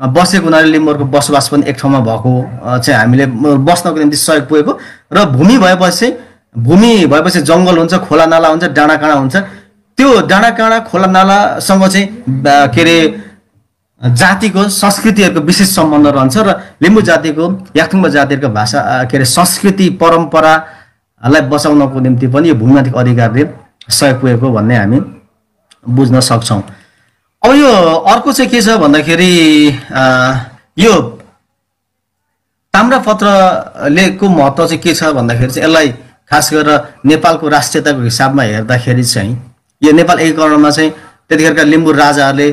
Speaker 1: बसेको हुनाले लिम्बूहरूको बसोबास पनि एक ठाउँमा भएको चाहिँ हामीले बस्नको निम्ति सहयोग पुगेको। र भूमि भएपछि जङ्गल हुन्छ, खोला नाला हुन्छ, डाँडाकाँडा हुन्छ। त्यो डाँडाकाँडा खोला नालासँग चाहिँ के अरे जातिको संस्कृतिहरूको विशेष सम्बन्ध रहन्छ र लिम्बू जातिको, याक्थुङबा जातिहरूको भाषा के अरे संस्कृति परम्परालाई बचाउनको निम्ति पनि यो भूमिमाथिको अधिकारले सहयोग पुगेको भन्ने हामी बुझ्न सक्छौँ। अब यो अर्को चाहिँ के छ भन्दाखेरि यो ताम्रपत्रलेको महत्त्व चाहिँ के छ भन्दाखेरि चाहिँ यसलाई खास गरेर नेपालको राष्ट्रियताको हिसाबमा हेर्दाखेरि चाहिँ यो नेपाल एकीकरणमा चाहिँ त्यतिखेरका लिम्बू राजाहरूले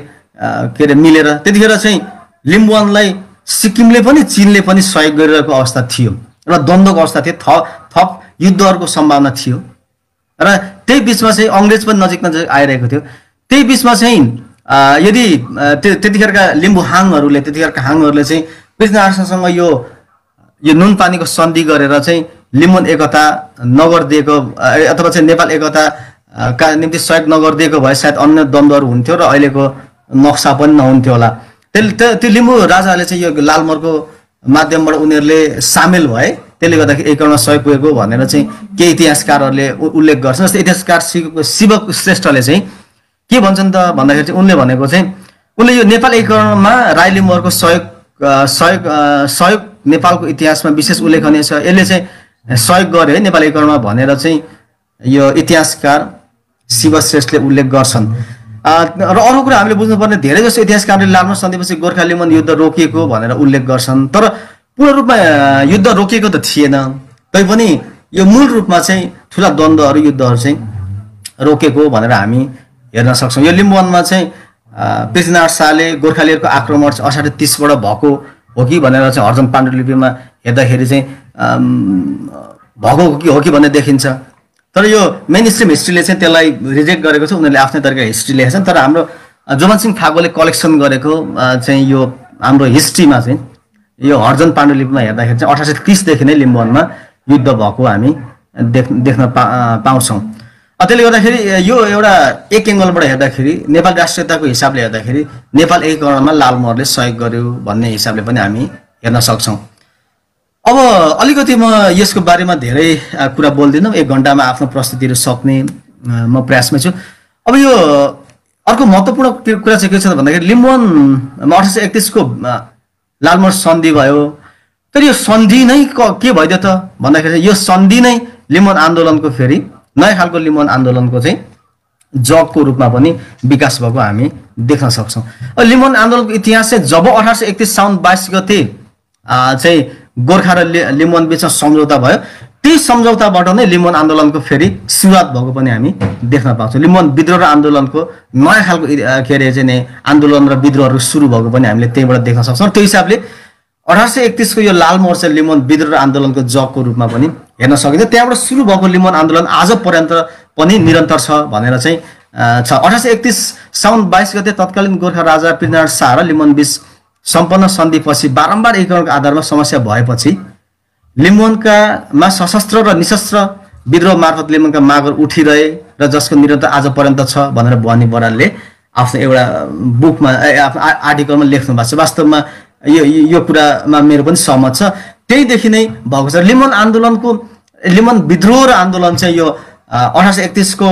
Speaker 1: के अरे मिलेर त्यतिखेर चाहिँ लिम्बुवानलाई सिक्किमले पनि चीनले पनि सहयोग गरिरहेको अवस्था थियो र द्वन्द्वको अवस्था थियो। थप युद्धहरूको सम्भावना थियो र त्यही बिचमा चाहिँ अङ्ग्रेज पनि नजिक आइरहेको थियो। त्यही बिचमा चाहिँ यदि त्यतिखेरका त्यतिखेरका हाङहरूले चाहिँ पृथ्वीनारायणसँग यो नुनपानीको सन्धि गरेर चाहिँ लिम्बुवान एकता नगरिदिएको अथवा चाहिँ नेपाल एकता का निम्ति सहयोग नगरिदिएको भए सायद अन्य द्वन्द्वहरू हुन्थ्यो र अहिलेको नक्सा पनि नहुन्थ्यो होला। त्यो लिम्बू राजाहरूले चाहिँ यो लालमोहरको माध्यमबाट उनीहरूले सामेल भए, त्यसले गर्दाखेरि एकीकरणमा सहयोग पुगेको भनेर चाहिँ केही इतिहासकारहरूले उल्लेख गर्छन्। जस्तै इतिहासकार शिव श्रेष्ठले चाहिँ के भन्छन् त भन्दाखेरि चाहिँ उनले भनेको चाहिँ उनले यो नेपाल एकीकरणमा राई लिम्बूहरूको सहयोग नेपालको इतिहासमा विशेष उल्लेखनीय छ, यसले चाहिँ सहयोग गर्यो है नेपाल एकीकरणमा भनेर चाहिँ यो इतिहासकार शिव श्रेष्ठले उल्लेख गर्छन्। र अर्को कुरा हामीले बुझ्नुपर्ने धेरै जसो इतिहासकारले लालमोहर सन्धिपछि गोर्खा लिम्बुवान युद्ध रोकिएको भनेर उल्लेख गर्छन्। तर पूर्ण रूपमा युद्ध रोकिएको त थिएन, तैपनि यो मूल रूपमा चाहिँ ठुला द्वन्द्वहरू युद्धहरू चाहिँ रोकेको भनेर हामी हेर्न सक्छौँ। यो लिम्बुवानमा चाहिँ पृथ्वीनारायण शाहले गोर्खालीहरूको आक्रमण 1830बाट भएको हो कि भनेर चाहिँ हर्जन पाण्डुलिपिमा हेर्दाखेरि चाहिँ भएको हो कि भन्ने देखिन्छ। तर यो मेन स्ट्रिम हिस्ट्रीले चाहिँ त्यसलाई रिजेक्ट गरेको छ, उनीहरूले आफ्नै तरिकाले हिस्ट्री लेखेका छन्। तर हाम्रो जोमानसिंह थागोले कलेक्सन गरेको चाहिँ यो हाम्रो हिस्ट्रीमा चाहिँ यो हर्जन पाण्डुलिपिमा हेर्दाखेरि चाहिँ 1830देखि नै लिम्बुवानमा युद्ध भएको हामी देख्न पाउँछौँ। त्यसले गर्दाखेरि यो एउटा एक एङ्गलबाट हेर्दाखेरि नेपाल राष्ट्रियताको हिसाबले हेर्दाखेरि नेपाल एकीकरणमा लालमोहरले सहयोग गर्यो भन्ने हिसाबले पनि हामी हेर्न सक्छौँ। अब अलिकति म यसको बारेमा धेरै कुरा बोल्दिनँ, 1 घन्टामा आफ्नो प्रस्तुतिहरू सक्ने म प्रयासमै छु। अब यो अर्को महत्त्वपूर्ण कुरा चाहिँ के छ भन्दाखेरि लिम्बुवानमा 1831 को लालमोहर सन्धि भयो। तर यो सन्धि नै के भइदियो त भन्दाखेरि यो सन्धि नै लिम्बुवान आन्दोलनको फेरि नयाँ खालको लिम्बुवान आन्दोलनको चाहिँ जगको रूपमा पनि विकास भएको हामी देख्न सक्छौँ। लिम्बुवान आन्दोलनको इतिहास चाहिँ जब 1831 साउन 22 गते चाहिँ गोर्खा र लिम्बुवान बिचमा सम्झौता भयो, त्यही सम्झौताबाट नै लिम्बुवान आन्दोलनको फेरि सुरुवात भएको पनि हामी देख्न पाउँछौँ। लिम्बुवान विद्रोह र आन्दोलनको नयाँ खालको के अरे चाहिँ आन्दोलन र विद्रोहहरू सुरु भएको पनि हामीले त्यहीबाट देख्न सक्छौँ। त्यो हिसाबले 1831 को यो लालमोहर चाहिँ लिम्बुवान विद्रोह र आन्दोलनको जगको रूपमा पनि हेर्न सकिन्छ। त्यहाँबाट सुरु भएको लिम्बुवान आन्दोलन आज पर्यन्त पनि निरन्तर छ भनेर चाहिँ छ। 1831 साउन 22 गते तत्कालीन गोर्खा राजा पृथ्वीनारायण शाह र लिम्बुवान बिच सम्पन्न सन्धिपछि बारम्बार एकीकरणको आधारमा समस्या भएपछि लिम्बुवानमा सशस्त्र र निशस्त्र विद्रोह मार्फत लिम्बुवानका मागहरू उठिरहे र जसको निरन्तर आज पर्यन्त छ भनेर भवानी बरालले आफ्नो एउटा बुकमा आफ्नो आर्टिकलमा लेख्नु भएको छ। वास्तवमा यो कुरामा मेरो पनि सहमत छ। त्यहीदेखि नै भएको छ। लिम्बुवान आन्दोलनको लिम्बुवान विद्रोह र आन्दोलन चाहिँ यो 1831 को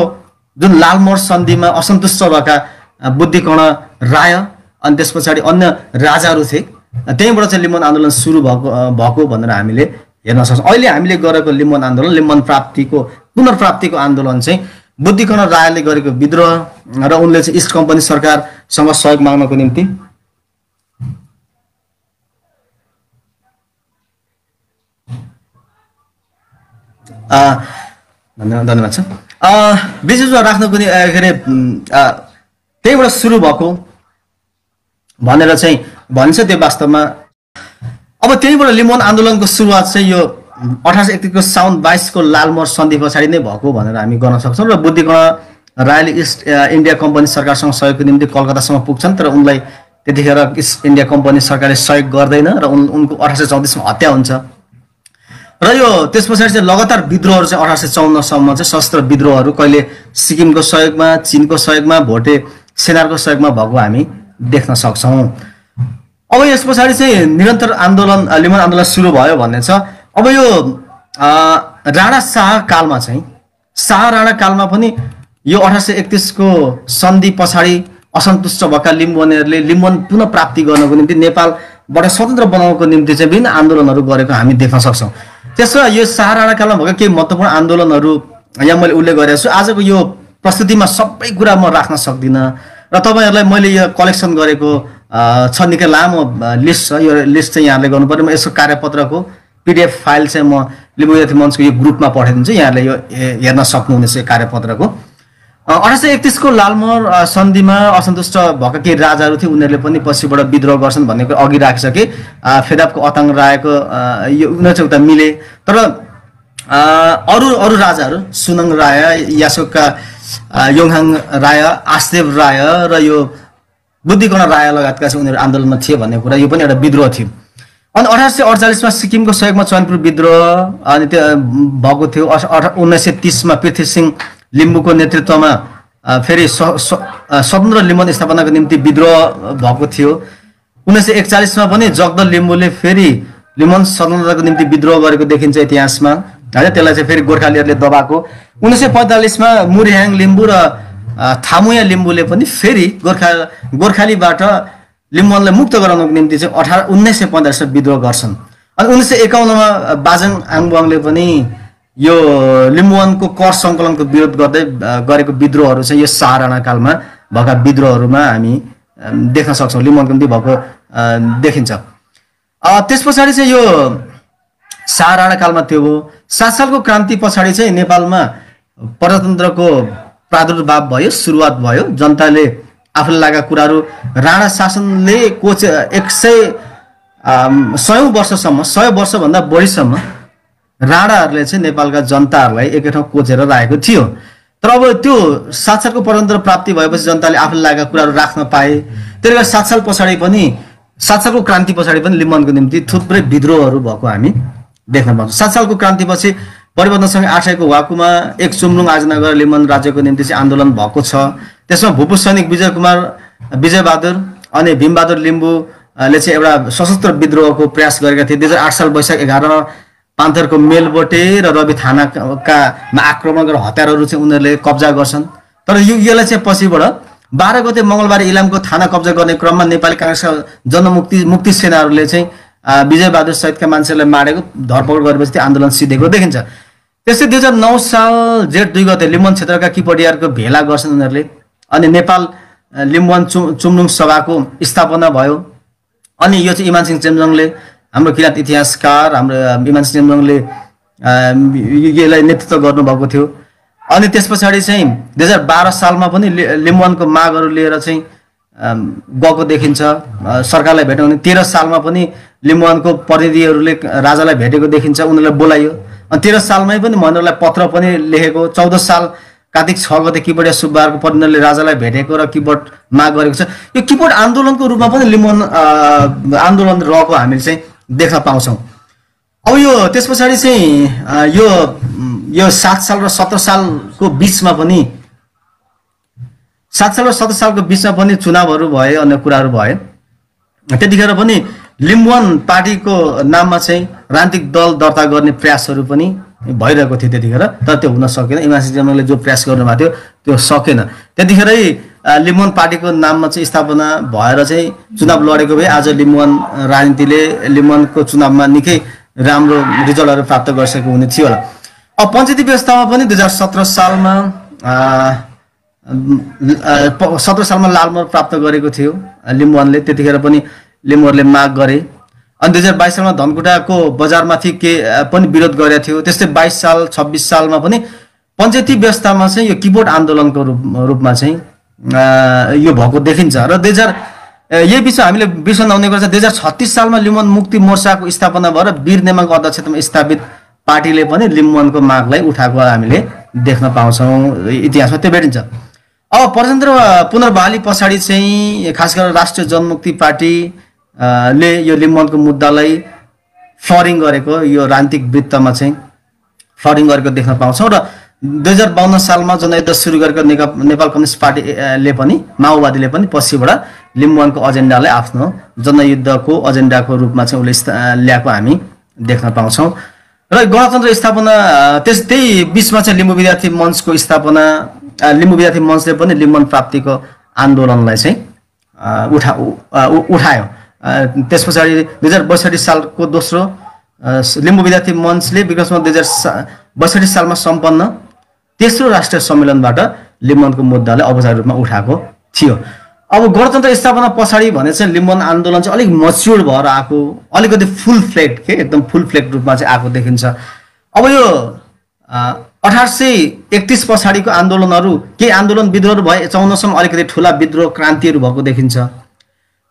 Speaker 1: जुन लालमोहर सन्धिमा असन्तुष्ट भएका बुद्धिकर्ण राय अनि त्यस पछाडि अन्य राजाहरू थिए, त्यहीँबाट चाहिँ लिम्बुवान आन्दोलन सुरु भएको भनेर हामीले हेर्न सक्छौँ। अहिले हामीले गरेको लिम्बुवान आन्दोलन लिम्बुवान पुनर्प्राप्तिको आन्दोलन चाहिँ बुद्धिकर्ण रायले गरेको विद्रोह र उनले चाहिँ इस्ट कम्पनी सरकारसँग सहयोग माग्नको निम्ति धन्यवाद छ विशेषमा राख्नको के अरे त्यहीबाट सुरु भएको भनेर चाहिँ भन्छ। त्यो वास्तवमा अब त्यहीबाट लिम्बुवान आन्दोलनको सुरुवात चाहिँ यो 1831 को साउन 22 को लालमोहर सन्धि पछाडि नै भएको भनेर हामी गर्न सक्छौँ। र बुद्धिकर्ण रायले इस्ट इन्डिया कम्पनी सरकारसँग सहयोगको निम्ति कलकत्तासम्म पुग्छन्, तर उनलाई त्यतिखेर इस्ट इन्डिया कम्पनी सरकारले सहयोग गर्दैन र उनको 1834 मा हत्या हुन्छ। र यो त्यस पछाडि चाहिँ लगातार विद्रोहहरू चाहिँ 1854 सम्म चाहिँ सशस्त्र विद्रोहहरू कहिले सिक्किमको सहयोगमा, चीनको सहयोगमा, भोटे सेनाको सहयोगमा भएको हामी देख्न सक्छौँ। अब यस पछाडि चाहिँ निरन्तर आन्दोलन लिम्बुवान आन्दोलन सुरु भयो भन्ने छ। अब यो राणा शाह कालमा चाहिँ शाह राणा कालमा पनि यो 1831 को सन्धि पछाडि असन्तुष्ट भएका लिम्बुवानीहरूले लिम्बुवान पुनः प्राप्ति गर्नको निम्ति नेपालबाट स्वतन्त्र बनाउनको निम्ति चाहिँ विभिन्न आन्दोलनहरू गरेको हामी देख्न सक्छौँ। त्यसमा यो शाह राणा कालमा भएका केही महत्त्वपूर्ण आन्दोलनहरू यहाँ मैले उल्लेख गरेको छु। आजको यो प्रस्तुतिमा सबै कुरा म राख्न सक्दिनँ र तपाईँहरूलाई मैले यो कलेक्सन गरेको छ निकै लामो लिस्ट छ। यो लिस्ट चाहिँ यहाँले गर्नुपर्ने। म यसको कार्यपत्रको PDF फाइल चाहिँ म लिम्बू विद्यार्थी मञ्चको यो ग्रुपमा पठाइदिन्छु, यहाँले यो हेर्न सक्नुहुनेछ यो कार्यपत्रको। 1831 को लालमोहर सन्धिमा असन्तुष्ट भएका केही राजाहरू थिए, उनीहरूले पनि पछिबाट विद्रोह गर्छन् भन्ने कुरा अघि राखिसके। फेदापको अताङ रायको यो उनीहरू चाहिँ उता मिले, तर अरू राजाहरू सुनङ राय, यासोका योङहाङ राय, आसदेव राय र यो बुद्धिकर्ण राय लगायतका चाहिँ उनीहरू आन्दोलनमा थिए भन्ने कुरा, यो पनि एउटा विद्रोह थियो। अनि 1848 मा सिक्किमको सहयोगमा चैनपुर विद्रोह अनि त्यो भएको थियो। 1930 मा पृथ्वी सिंह लिम्बूको नेतृत्वमा फेरि स्वतन्त्र लिम्बुवान स्थापनाको निम्ति विद्रोह भएको थियो। 1941 मा पनि जगदल लिम्बूले फेरि लिम्बुवान स्वतन्त्रताको निम्ति विद्रोह गरेको देखिन्छ इतिहासमा, हैन? त्यसलाई चाहिँ फेरि गोर्खालीहरूले दबाएको। 1945 मा मुरिहाङ लिम्बू र थामुया लिम्बूले पनि फेरि गोर्खालीबाट लिम्बुवानलाई मुक्त गराउनको निम्ति चाहिँ 1945 मा विद्रोह गर्छन्। अनि 1951 मा बाजङ आङबुवाङले पनि यो लिम्बुवानको कर सङ्कलनको विरोध गर्दै गरेको विद्रोहहरू चाहिँ यो शाह राणा कालमा भएका विद्रोहहरूमा हामी देख्न सक्छौँ, लिम्बुवानको निम्ति भएको देखिन्छ। त्यस पछाडि चाहिँ यो शाह राणा कालमा त्यो हो। 7 सालको क्रान्ति पछाडि चाहिँ नेपालमा प्रजातन्त्रको प्रादुर्भाव भयो, सुरुवात भयो। जनताले आफूलाई लागेका कुराहरू राणा शासनले 100 वर्षसम्म 100 वर्षभन्दा बढीसम्म राणाहरूले चाहिँ नेपालका जनताहरूलाई एकै ठाउँ कोचेर राखेको थियो। तर अब त्यो 7 सालको प्रजातन्त्र प्राप्ति भएपछि जनताले आफूलाई लागेका कुराहरू राख्न पाए। त्यसले गर्दा 7 साल पछाडि पनि 7 सालको क्रान्ति पछाडि पनि लिम्बुवानको निम्ति थुप्रै विद्रोहहरू भएको हामी देख्न पाउँछौँ। 7 सालको क्रान्तिपछि परिवर्तनसँगै 8 वाकुमा एक चुम्लुङ आजनगर लिम्बुवान राज्यको निम्ति चाहिँ आन्दोलन भएको छ। त्यसमा भूपू सैनिक विजयबहादुर अनि भीमबहादुर लिम्बूले चाहिँ एउटा सशस्त्र विद्रोहको प्रयास गरेका थिए। 2008 साल वैशाख 11 पान्थरको मेलबोटे र रवि थानामा आक्रमण गरेर हतियारहरू चाहिँ उनीहरूले कब्जा गर्छन्। तर यसलाई चाहिँ पछिबाट 12 गते मङ्गलबार इलामको थाना कब्जा गर्ने क्रममा नेपाली काङ्ग्रेसका जनमुक्ति सेनाहरूले चाहिँ विजयबहादुर सहितका मान्छेलाई मारेको धरपकड गरेपछि आन्दोलन सिधेको देखिन्छ। त्यस्तै 2009 साल जेठ 2 गते लिम्बुवान क्षेत्रका किपडियारको भेला गर्छन् उनीहरूले। अनि नेपाल लिम्बुवान चुम्लुङ सभाको स्थापना भयो। अनि यो चाहिँ इमान सिंह चेम्जोङले, हाम्रो किराँत इतिहासकार हाम्रो इमान सिंह चेम्जोङले यसलाई नेतृत्व गर्नुभएको थियो। अनि त्यस पछाडि चाहिँ 2012 सालमा पनि लिम्बुवानको मागहरू लिएर चाहिँ गएको देखिन्छ सरकारलाई भेट्न। 13 सालमा पनि लिम्बुवानको प्रतिनिधिहरूले राजालाई भेटेको देखिन्छ, उनीहरूलाई बोलाइयो। अनि 13 सालमै पनि महेन्द्रलाई पत्र पनि लेखेको। 14 साल कार्तिक 6 गते किबोर्ड सुब्बारको परिणले राजालाई भेटेको र किबोर्ड माग गरेको छ। यो किबोर्ड आन्दोलनको रूपमा पनि लिम्बुवान आन्दोलन रहेको हामीले चाहिँ देख्न पाउँछौँ। अब यो त्यस पछाडि चाहिँ यो 7 साल र 17 सालको बिचमा पनि 7 साल र 17 सालको बिचमा पनि चुनावहरू भए, अन्य कुराहरू भए। त्यतिखेर पनि लिम्बुवान पार्टीको नाममा चाहिँ राजनीतिक दल दर्ता गर्ने प्रयासहरू पनि भइरहेको थियो त्यतिखेर, तर त्यो हुन सकेन। इमासी जमले जो प्रयास गर्नुभएको थियो त्यो सकेन। त्यतिखेरै लिम्बुवान पार्टीको नाममा चाहिँ स्थापना भएर चाहिँ चुनाव लडेको भए आज लिम्बुवान राजनीतिले लिम्बुवानको चुनावमा निकै राम्रो रिजल्टहरू प्राप्त गरिसकेको हुने थियो होला। अब पञ्चायती व्यवस्थामा पनि 2017 सालमा 17 सालमा लालमोहर प्राप्त गरेको थियो लिम्बुवानले। त्यतिखेर पनि लिम्बुवानले माग गरे। अनि 2022 सालमा धनकुटाको बजारमाथि के पनि विरोध गरेको थियो। त्यस्तै 22 साल 26 सालमा पनि पञ्चायती व्यवस्थामा चाहिँ यो किबोर्ड आन्दोलनको रूपमा चाहिँ यो भएको देखिन्छ। र यही बिचमा हामीले बिर्सन नहुने गर्छ 2036 सालमा लिम्बुवान मुक्ति मोर्चाको स्थापना भएर वीर नेमाको अध्यक्षतामा स्थापित पार्टीले पनि लिम्बुवानको मागलाई उठाएको हामीले देख्न पाउँछौँ, इतिहासमा त्यो भेटिन्छ। अब प्रजातन्त्र पुनर्बहाली पछाडि चाहिँ खास गरेर राष्ट्रिय जनमुक्ति पार्टी ले यो लिम्बुवानको मुद्दालाई फ्लरिङ गरेको, यो राजनीतिक वृत्तमा चाहिँ फ्लरिङ गरेको देख्न पाउँछौँ। र 2052 सालमा जनयुद्ध सुरु गरेको नेपाल कम्युनिस्ट पार्टीले पनि, माओवादीले पनि पछिबाट लिम्बुवानको एजेन्डालाई आफ्नो जनयुद्धको एजेन्डाको रूपमा चाहिँ उसले ल्याएको हामी देख्न पाउँछौँ। र गणतन्त्र स्थापना त्यही बिचमा चाहिँ लिम्बू विद्यार्थी मञ्चको स्थापना, लिम्बू विद्यार्थी मञ्चले पनि लिम्बुवान प्राप्तिको आन्दोलनलाई चाहिँ उठायो। त्यस पछाडि 2062 सालको दोस्रो लिम्बू विद्यार्थी मञ्चले विक्रमसँग 2062 सालमा सम्पन्न तेस्रो राष्ट्रिय सम्मेलनबाट लिम्बुवानको मुद्दालाई औपचारिक रूपमा उठाएको थियो। अब गणतन्त्र स्थापना पछाडि भने चाहिँ लिम्बुवान आन्दोलन चाहिँ अलिक मच्योर भएर आएको, अलिकति फुल फ्लेड एकदम फुल फ्लेड रूपमा चाहिँ आएको देखिन्छ। अब यो 1831 पछाडिको आन्दोलनहरू, केही आन्दोलन विद्रोहहरू भए 54 सम्म अलिकति ठुला विद्रोह क्रान्तिहरू भएको देखिन्छ।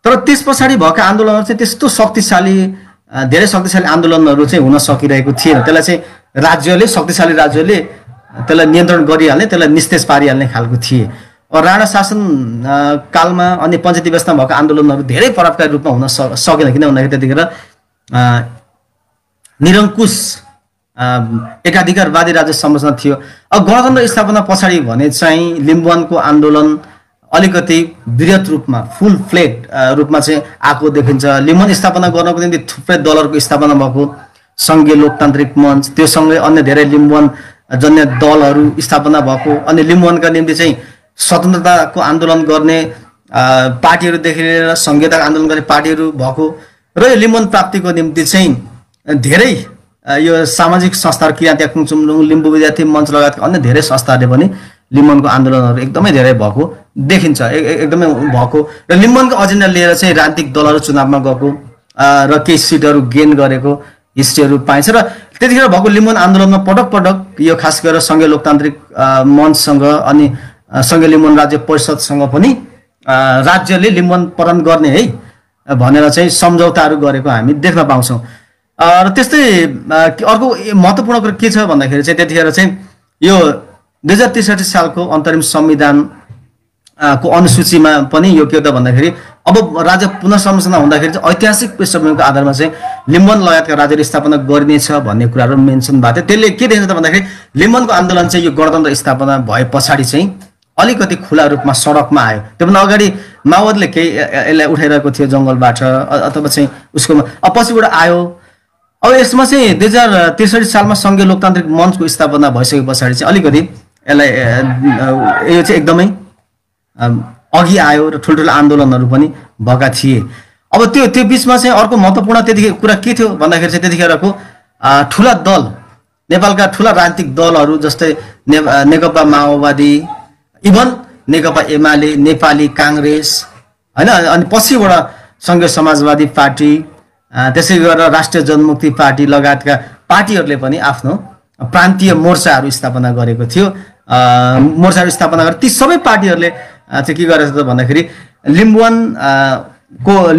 Speaker 1: तर त्यस पछाडि भएका आन्दोलनहरू चाहिँ त्यस्तो शक्तिशाली, धेरै शक्तिशाली आन्दोलनहरू चाहिँ हुन सकिरहेको थिएन। त्यसलाई चाहिँ राज्यले, शक्तिशाली राज्यले त्यसलाई नियन्त्रण गरिहाल्ने, त्यसलाई निस्तेज पारिहाल्ने खालको थिए। राणा शासन कालमा अनि पञ्चायती व्यवस्थामा भएको आन्दोलनहरू धेरै प्रभावकारी रूपमा हुन सकेन, किन भन्दाखेरि त्यतिखेर निरङ्कुश एकाधिकारवादी राज्य संरचना थियो। अब गणतन्त्र स्थापना पछाडि भने चाहिँ लिम्बुवानको आन्दोलन अलिकति वृहत रूपमा, फुल फ्लेड रूपमा चाहिँ आएको देखिन्छ। लिम्बुवान स्थापना गर्नको निम्ति थुप्रै दलहरूको स्थापना भएको, सङ्घीय लोकतान्त्रिक मञ्च, त्यो सँगै अन्य धेरै लिम्बुवान जन्य दलहरू स्थापना भएको, अनि लिम्बुवानका निम्ति चाहिँ स्वतन्त्रताको आन्दोलन गर्ने पार्टीहरूदेखि लिएर संघीयताको आन्दोलन गर्ने पार्टीहरू भएको, र यो लिम्बुवान प्राप्तिको निम्ति चाहिँ धेरै यो सामाजिक संस्थाहरू, किराँती खुङचुमलुङ, लिम्बू विद्यार्थी मञ्च लगायतका अन्य धेरै संस्थाहरूले पनि लिम्बुवानको आन्दोलनहरू एकदमै धेरै भएको देखिन्छ, एकदमै भएको। र लिम्बुवानको एजेन्डा लिएर चाहिँ राजनीतिक दलहरू चुनावमा गएको र केही सिटहरू गेन गरेको हिस्ट्रीहरू पाइन्छ। र त्यतिखेर भएको लिम्बुवान आन्दोलनमा पटक पटक यो खास गरेर सङ्घीय लोकतान्त्रिक मञ्चसँग अनि सङ्घीय लिम्बुवान राज्य परिषदसँग पनि राज्यले लिम्बुवान प्रदान गर्ने है भनेर चाहिँ सम्झौताहरू गरेको हामी देख्न पाउँछौँ। र त्यस्तै अर्को महत्त्वपूर्ण कुरा के छ भन्दाखेरि चाहिँ त्यतिखेर चाहिँ यो 2063 सालको अन्तरिम संविधानको अनुसूचीमा पनि यो के हो भन्दाखेरि अब राज्य पुनर्संरचना हुँदाखेरि चाहिँ ऐतिहासिक पृष्ठभूमिको आधारमा चाहिँ लिम्बुवान लगायतका राज्यहरू स्थापना गरिनेछ भन्ने कुराहरू मेन्सन भएको थियो। त्यसले के देखिन्छ त भन्दाखेरि लिम्बुवानको आन्दोलन चाहिँ यो गणतन्त्र स्थापना भए पछाडि चाहिँ अलिकति खुला रूपमा सडकमा आयो। त्योभन्दा अगाडि माओवादीले केही यसलाई उठाइरहेको थियो जङ्गलबाट अथवा चाहिँ उसको पछिबाट आयो। अब यसमा चाहिँ 2063 सालमा सङ्घीय लोकतान्त्रिक मञ्चको स्थापना भइसके पछाडि चाहिँ अलिकति यसलाई यो चाहिँ एकदमै अघि आयो र ठुल्ठुलो आन्दोलनहरू पनि भएका थिए। अब त्यो बिचमा चाहिँ अर्को महत्त्वपूर्ण त्यतिखेर कुरा के थियो भन्दाखेरि चाहिँ त्यतिखेरको ठुला दल, नेपालका ठुला राजनीतिक दलहरू जस्तै नेकपा माओवादी, इभन नेकपा एमाले, नेपाली काङ्ग्रेस होइन, अनि पछिबाट सङ्घीय समाजवादी पार्टी, त्यसै गरेर राष्ट्रिय जनमुक्ति पार्टी लगायतका पार्टीहरूले पनि आफ्नो प्रान्तीय मोर्चाहरू स्थापना गरेको थियो। मोर्चाहरू स्थापना गरे ती सबै पार्टीहरूले चाहिँ के गरेको थियो भन्दाखेरि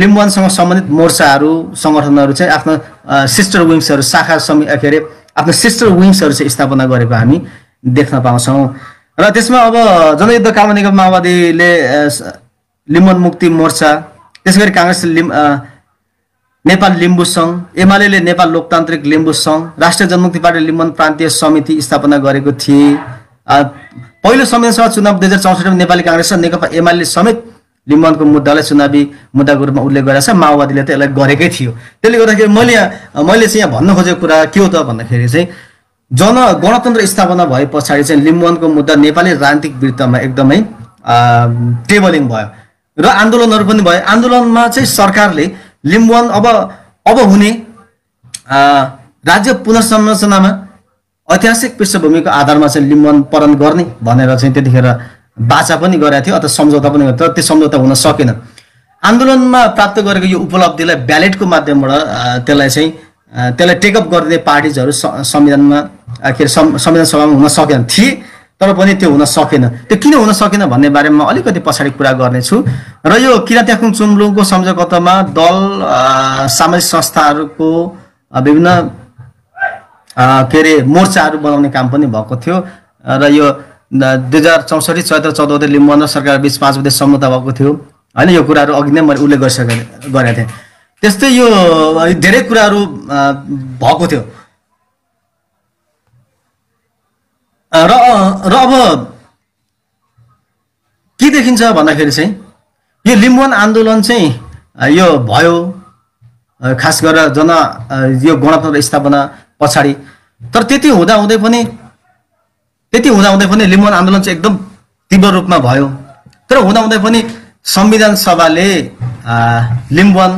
Speaker 1: लिम्बुवानसँग सम्बन्धित मोर्चाहरू, सङ्गठनहरू चाहिँ आफ्नो सिस्टर विङ्सहरू, शाखा के अरे आफ्नो सिस्टर विङ्सहरू चाहिँ स्थापना गरेको हामी देख्न पाउँछौँ। र त्यसमा अब जनयुद्धकालमा नेकपा माओवादीले लिम्बुवान मुक्ति मोर्चा, त्यसैगरी काङ्ग्रेसले नेपाल लिम्बू सङ्घ, एमाले नेपाल लोकतान्त्रिक लिम्बू सङ्घ, राष्ट्रिय जनमुक्ति पार्टी लिम्बुवान प्रान्तीय समिति स्थापना गरेको थिए। पहिलो संविधान सभा चुनाव 2064 मा नेपाली काङ्ग्रेस र नेकपा एमाले समेत लिम्बुवानको मुद्दालाई चुनावी मुद्दाको रूपमा उल्लेख गरेको छ। माओवादीले त यसलाई गरेकै थियो। त्यसले गर्दाखेरि मैले चाहिँ यहाँ भन्न खोजेको कुरा के हो त भन्दाखेरि चाहिँ गणतन्त्र स्थापना भए पछाडि चाहिँ लिम्बुवानको मुद्दा नेपाली राजनीतिक वृत्तमा एकदमै टेबलिङ भयो र आन्दोलनहरू पनि भयो। आन्दोलनमा चाहिँ सरकारले लिम्बुवान अब हुने राज्य पुनर्संरचनामा ऐतिहासिक पृष्ठभूमिको आधारमा चाहिँ लिम्बुवानकरण गर्ने भनेर चाहिँ त्यतिखेर बाचा पनि गरेको थियो अथवा सम्झौता पनि गरेको थियो। त्यो सम्झौता हुन सकेन। आन्दोलनमा प्राप्त गरेको यो उपलब्धिलाई ब्यालेटको माध्यमबाट त्यसलाई टेकअप गरिदिने पार्टिजहरू संविधानमा संविधान सभामा हुन सकेन थिए, तर पनि त्यो हुन सकेन। त्यो किन हुन सकेन भन्ने बारेमा अलिकति पछाडि कुरा गर्नेछु। र यो किराँत्याकुङ चुम्लुङको सम्झौतामा दल सामाजिक संस्थाहरूको विभिन्न मोर्चाहरू बनाउने काम पनि भएको थियो र यो 2064 चैत्र 14 लिम्बुवान र सरकार बीच 5 बुँदे सम्झौता भएको थियो हैन। यो कुराहरू अघि नै मैले उल्लेख गरेको थिएँ। त्यस्तै यो धेरै कुराहरू भएको थियो र अब के देखिन्छ भन्दाखेरि चाहिँ यो लिम्बुवान आन्दोलन चाहिँ यो भयो खास गरेर यो गणतन्त्र स्थापना पछाडि। तर त्यति हुँदाहुँदै पनि लिम्बुवान आन्दोलन चाहिँ एकदम तीव्र रूपमा भयो। तर हुँदाहुँदै पनि संविधान सभाले लिम्बुवान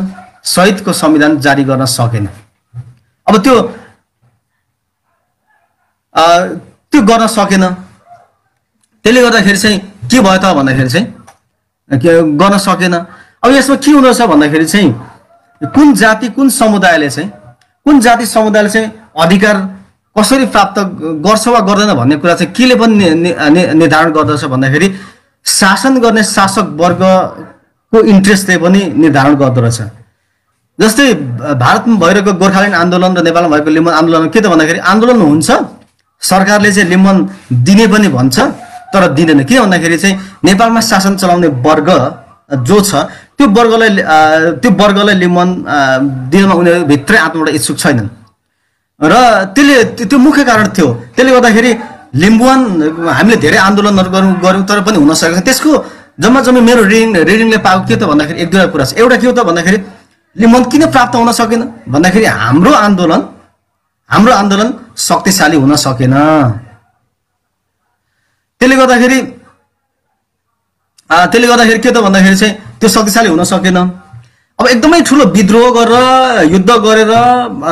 Speaker 1: सहितको संविधान जारी गर्न सकेन। अब त्यो गर्न सकेन। त्यसले गर्दाखेरि चाहिँ के भयो त भन्दाखेरि चाहिँ गर्न सकेन। अब यसमा के हुँदो रहेछ भन्दाखेरि चाहिँ कुन जाति समुदायले चाहिँ अधिकार कसरी प्राप्त गर्छ वा गर्दैन भन्ने कुरा चाहिँ केले पनि निर्धारण गर्दछ भन्दाखेरि शासन गर्ने शासक वर्गको इन्ट्रेस्टले पनि निर्धारण गर्दो रहेछ। जस्तै भारतमा भइरहेको गोर्खाल्यान्ड आन्दोलन र नेपालमा भएको लिम्बुवान आन्दोलन के त भन्दाखेरि आन्दोलन हुन्छ, सरकारले चाहिँ लिम्बुवान दिने पनि भन्छ तर दिँदैन। किन भन्दाखेरि चाहिँ नेपालमा शासन चलाउने वर्ग जो छ त्यो वर्गलाई लिम्बुवान दिनमा उनीहरू भित्रै आत्मबाट इच्छुक छैनन् र त्यो मुख्य कारण थियो। त्यसले गर्दाखेरि लिम्बुवान हामीले धेरै आन्दोलनहरू गर्यौँ तर पनि हुन सकेको छैन। त्यसको जम्मा मेरो रिडिङले पाएको के त भन्दाखेरि एक दुईवटा कुरा छ। एउटा के हो त भन्दाखेरि लिम्बुवान किन प्राप्त हुन सकेन भन्दाखेरि हाम्रो आन्दोलन शक्तिशाली हुन सकेन। त्यसले गर्दाखेरि के त भन्दाखेरि चाहिँ त्यो शक्तिशाली हुन सकेन। अब एकदमै ठुलो विद्रोह गरेर युद्ध गरेर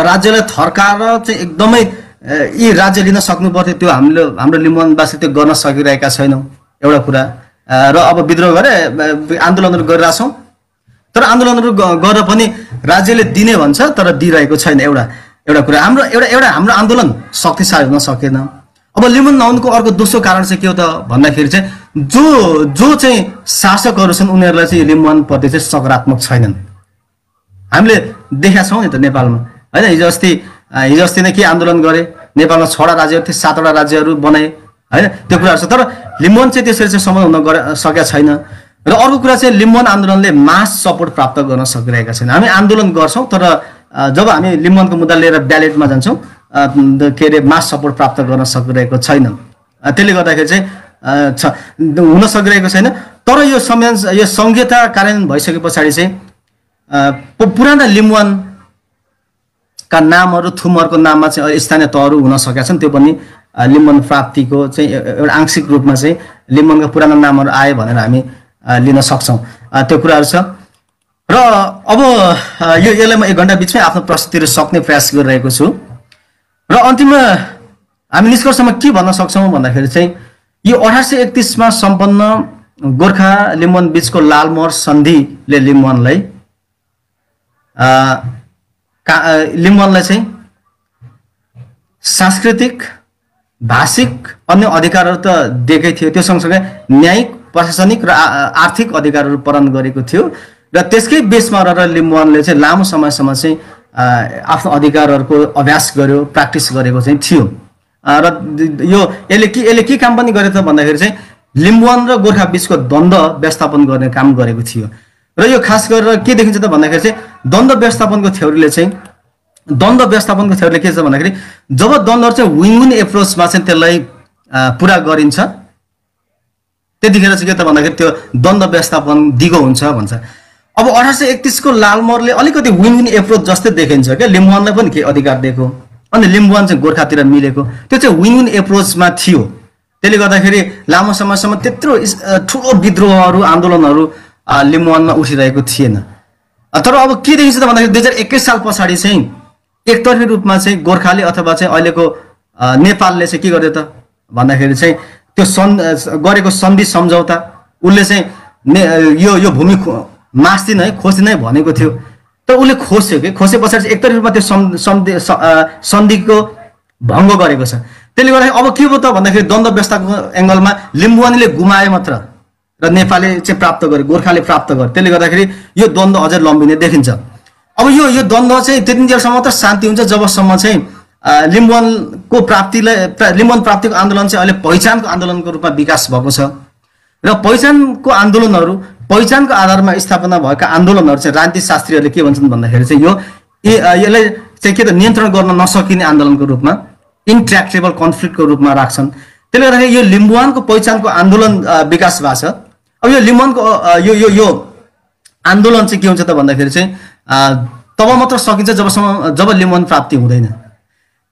Speaker 1: राज्यलाई थर्काएर चाहिँ एकदमै यी राज्य लिन सक्नु पर्थ्यो, त्यो हाम्रो लिम्बुवानवासी त्यो गर्न सकिरहेका छैनौँ एउटा कुरा। र अब विद्रोह गरे आन्दोलनहरू गरिरहेछौँ तर आन्दोलनहरू गरेर पनि राज्यले दिने भन्छ तर दिइरहेको छैन एउटा कुरा। हाम्रो आन्दोलन शक्तिशाली हुन सकेन। अब लिम्बुवान नहुनुको अर्को दोस्रो कारण चाहिँ के हो त भन्दाखेरि चाहिँ जो चाहिँ शासकहरू छन् उनीहरूलाई चाहिँ लिम्बुवान प्रति चाहिँ सकारात्मक छैनन्। हामीले देखेका छौँ नि त नेपालमा हैन। हिजो अस्ति नै के आन्दोलन गरे, नेपालमा 6वटा राज्यहरू थिए 7वटा राज्यहरू बनाए हैन, त्यो कुराहरू छ। तर लिम्बुवान चाहिँ त्यसरी चाहिँ समाधान हुन सकेका छैन। र अर्को कुरा चाहिँ लिम्बुवान आन्दोलनले मास सपोर्ट प्राप्त गर्न सकिरहेका छैन। हामी आन्दोलन गर्छौँ तर जब हामी लिम्बुवानको मुद्दा लिएर ब्यालेटमा जान्छौँ मास सपोर्ट प्राप्त गर्न सकिरहेको छैन। त्यसले गर्दाखेरि चाहिँ हुन सकिरहेको छैन। तर यो संहिता कार्यान्वयन भइसके पछाडि चाहिँ पुराना लिम्बुवानका नामहरू थुमहरूको नाममा चाहिँ स्थानीय तहहरू हुन सकेका छन्। त्यो पनि लिम्बुवान प्राप्तिको चाहिँ एउटा आंशिक रूपमा चाहिँ लिम्बुवानका पुराना नामहरू आए भनेर हामी लिन सक्छौँ। त्यो कुराहरू छ। र अब यसलाई म 1 घण्टा बिचमै आफ्नो प्रस्तुतिहरू सक्ने प्रयास गरिरहेको छु। र अन्तिममा हामी निष्कर्षमा के भन्न सक्छौँ भन्दाखेरि चाहिँ यो 1831 मा सम्पन्न गोर्खा लिम्बुवान बीचको लालमोहर सन्धिले लिम्बुवानलाई चाहिँ सांस्कृतिक भाषिक अन्य अधिकारहरू त दिएकै थियो, त्यो सँगसँगै न्यायिक प्रशासनिक र आर्थिक अधिकारहरू प्रदान गरेको थियो। र त्यसकै बेसमा रहेर लिम्बुवानले चाहिँ लामो समयसम्म चाहिँ आफ्नो अधिकारहरूको अभ्यास गर्यो, प्र्याक्टिस गरेको चाहिँ थियो। र यो यसले के काम पनि गरे त भन्दाखेरि चाहिँ लिम्बुवान र गोर्खा बीचको द्वन्द्व व्यवस्थापन गर्ने काम गरेको थियो। र यो खास गरेर के देखिन्छ त भन्दाखेरि चाहिँ द्वन्द्व व्यवस्थापनको थ्योरीले के छ भन्दाखेरि जब द्वन्द्वहरू चाहिँ विन विन एप्रोचमा चाहिँ त्यसलाई पुरा गरिन्छ त्यतिखेर चाहिँ के त भन्दाखेरि त्यो द्वन्द्व व्यवस्थापन दिगो हुन्छ भन्छ। अब 1831 को लालमोहरले अलिकति विन विन एप्रोच जस्तै देखिन्छ क्या, लिम्बुवानलाई पनि केही अधिकार दिएको अनि लिम्बुवान चाहिँ गोर्खातिर मिलेको, त्यो चाहिँ विन विन एप्रोचमा थियो। त्यसले गर्दाखेरि लामो समयसम्म त्यत्रो ठुलो विद्रोहहरू आन्दोलनहरू लिम्बुवानमा उठिरहेको थिएन। तर अब के देखिन्छ त भन्दाखेरि 2021 साल पछाडि चाहिँ एकतर्फी रूपमा चाहिँ गोर्खाले अथवा चाहिँ अहिलेको नेपालले चाहिँ के गर्यो त भन्दाखेरि चाहिँ त्यो गरेको सन्धि सम्झौता उसले चाहिँ यो भूमि मास्दिन है खोज्दिन है भनेको थियो, तर उसले खोज्यो कि खोजे पछाडि एकतर्फी रूपमा त्यो सन्धिको भङ्ग गरेको छ। त्यसले गर्दाखेरि अब के भयो त भन्दाखेरि द्वन्द्व व्यवस्थाको एङ्गलमा लिम्बुवानले गुमाए मात्र र नेपालले चाहिँ प्राप्त गर्यो, गोर्खाले प्राप्त गर्यो। त्यसले गर्दाखेरि यो द्वन्द्व अझै लम्बिने देखिन्छ। अब यो द्वन्द्व चाहिँ त्यतिन्जेलसम्म त शान्ति हुन्छ जबसम्म चाहिँ लिम्बुवान प्राप्तिको आन्दोलन चाहिँ अहिले पहिचानको आन्दोलनको रूपमा विकास भएको छ र पहिचानको आधारमा स्थापना भएका आन्दोलनहरू चाहिँ राजनीतिशास्त्रीहरूले के भन्छन् भन्दाखेरि चाहिँ यसलाई चाहिँ के त नियन्त्रण गर्न नसकिने आन्दोलनको रूपमा इन्ट्र्याक्टेबल कन्फ्लिक्टको रूपमा राख्छन्। त्यसले गर्दाखेरि यो लिम्बुवानको पहिचानको आन्दोलन विकास भएको छ। अब यो लिम्बुवानको यो आन्दोलन चाहिँ के हुन्छ त भन्दाखेरि चाहिँ तब मात्र सकिन्छ जब लिम्बुवान प्राप्ति हुँदैन।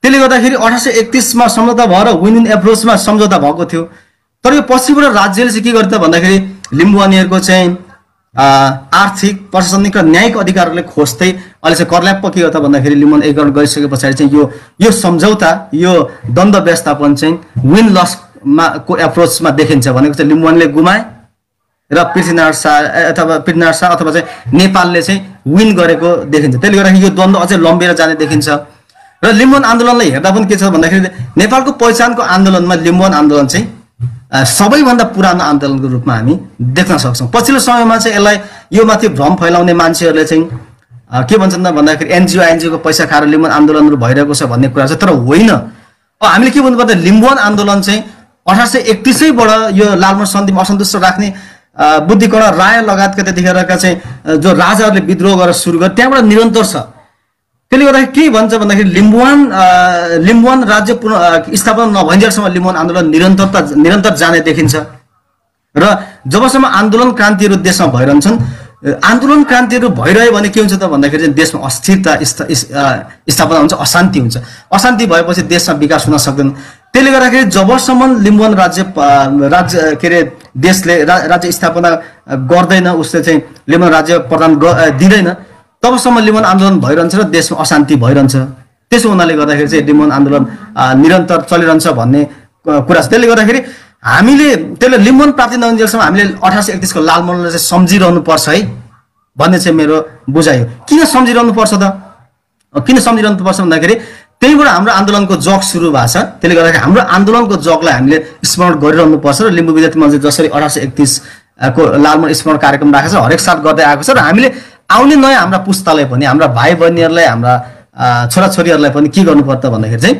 Speaker 1: त्यसले गर्दाखेरि 1831 मा सम्झौता भएर विन विन एप्रोचमा सम्झौता भएको थियो। तर यो पछिबाट राज्यले चाहिँ के गर्यो त भन्दाखेरि लिम्बुवानीहरूको चाहिँ आर्थिक प्रशासनिक र न्यायिक अधिकारहरूले खोज्दै अहिले चाहिँ कर्ल्याप्प के हो त भन्दाखेरि लिम्बुवान एकीकरण गरिसके पछाडि चाहिँ यो सम्झौता यो द्वन्द्व व्यवस्थापन चाहिँ विन लसमा को एप्रोचमा देखिन्छ भनेको चाहिँ लिम्बुवानले गुमाए र पृथ्वीनारायण शाह अथवा चाहिँ नेपालले चाहिँ विन गरेको देखिन्छ। त्यसले गर्दाखेरि यो द्वन्द्व अझै लम्बिएर जाने देखिन्छ। र लिम्बुवान आन्दोलनलाई हेर्दा पनि के छ भन्दाखेरि नेपालको पहिचानको आन्दोलनमा लिम्बुवान आन्दोलन चाहिँ सबैभन्दा पुरानो आन्दोलनको रूपमा हामी देख्न सक्छौँ। पछिल्लो समयमा चाहिँ यसलाई यो माथि भ्रम फैलाउने मान्छेहरूले चाहिँ के भन्छन् त भन्दाखेरि एनजिओको पैसा खाएर लिम्बुवान आन्दोलनहरू भइरहेको छ भन्ने कुरा छ, तर होइन। अब हामीले के भन्नुपर्दा लिम्बुवान आन्दोलन चाहिँ 1831बाट यो लालमोहर सन्धिमा असन्तुष्ट राख्ने बुद्धिकर्ण राय लगायतका त्यतिखेरका चाहिँ जो राजाहरूले विद्रोह गरेर सुरु गरे त्यहाँबाट निरन्तर छ। त्यसले गर्दाखेरि के भन्छ भन्दाखेरि लिम्बुवान राज्य स्थापना नभइन्जेलसम्म लिम्बुवान आन्दोलन निरन्तर जाने देखिन्छ। र जबसम्म आन्दोलन क्रान्तिहरू देशमा भइरहन्छन्, आन्दोलन क्रान्तिहरू भइरह्यो भने के हुन्छ त भन्दाखेरि चाहिँ देशमा अस्थिरता स्थापना हुन्छ, अशान्ति हुन्छ। अशान्ति भएपछि देशमा विकास हुन सक्दैन। त्यसले गर्दाखेरि जबसम्म लिम्बुवान राज्य के अरे देशले राज्य स्थापना गर्दैन, उसले चाहिँ लिम्बुवान राज्य प्रदान दिँदैन, तबसम्म लिम्बुवान आन्दोलन भइरहन्छ र देशमा अशान्ति भइरहन्छ। त्यसो हुनाले गर्दाखेरि चाहिँ लिम्बुवान आन्दोलन निरन्तर चलिरहन्छ भन्ने कुरा छ। त्यसले गर्दाखेरि हामीले त्यसले लिम्बुवान प्राप्ति नहुन्जेलसम्म हामीले 1831 को लालमोहरलाई चाहिँ सम्झिरहनु पर्छ है भन्ने चाहिँ मेरो बुझाइ हो। किन सम्झिरहनु पर्छ त? किन सम्झिरहनु पर्छ भन्दाखेरि त्यहीबाट हाम्रो आन्दोलनको जग सुरु भएको छ। त्यसले गर्दाखेरि हाम्रो आन्दोलनको जगलाई हामीले स्मरण गरिरहनु पर्छ र लिम्बू विद्यार्थी मञ्चले जसरी 1831 को लालमोहर स्मरण कार्यक्रम राखेको छ, हरेक साल गर्दै आएको छ र हामीले आउने नयाँ हाम्रा पुस्तालाई पनि, हाम्रा भाइ बहिनीहरूलाई, हाम्रा छोराछोरीहरूलाई पनि के गर्नुपर्छ भन्दाखेरि चाहिँ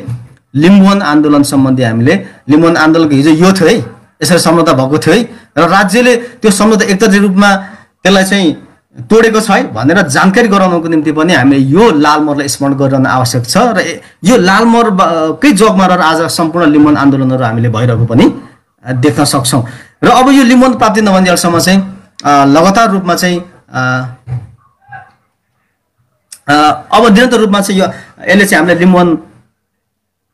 Speaker 1: लिम्बुवान आन्दोलन सम्बन्धी हामीले लिम्बुवान आन्दोलनको हिजो यो थियो है, यसरी सम्झौता भएको थियो है र राज्यले त्यो सम्झौता एकतर्फी रूपमा त्यसलाई चाहिँ तोडेको छ है भनेर जानकारी गराउनको निम्ति पनि हामीले यो लालमोहरलाई स्मरण गरिरहन आवश्यक छ र यो लालमोहरकै जगमा रहेर आज सम्पूर्ण लिम्बुवान आन्दोलनहरू हामीले भइरहेको पनि देख्न सक्छौँ। र अब यो लिम्बुवान प्राप्ति नभइन्जेलसम्म चाहिँ लगातार रूपमा चाहिँ अब निरन्तर रूपमा चाहिँ यसले चाहिँ हामीले लिम्बुवान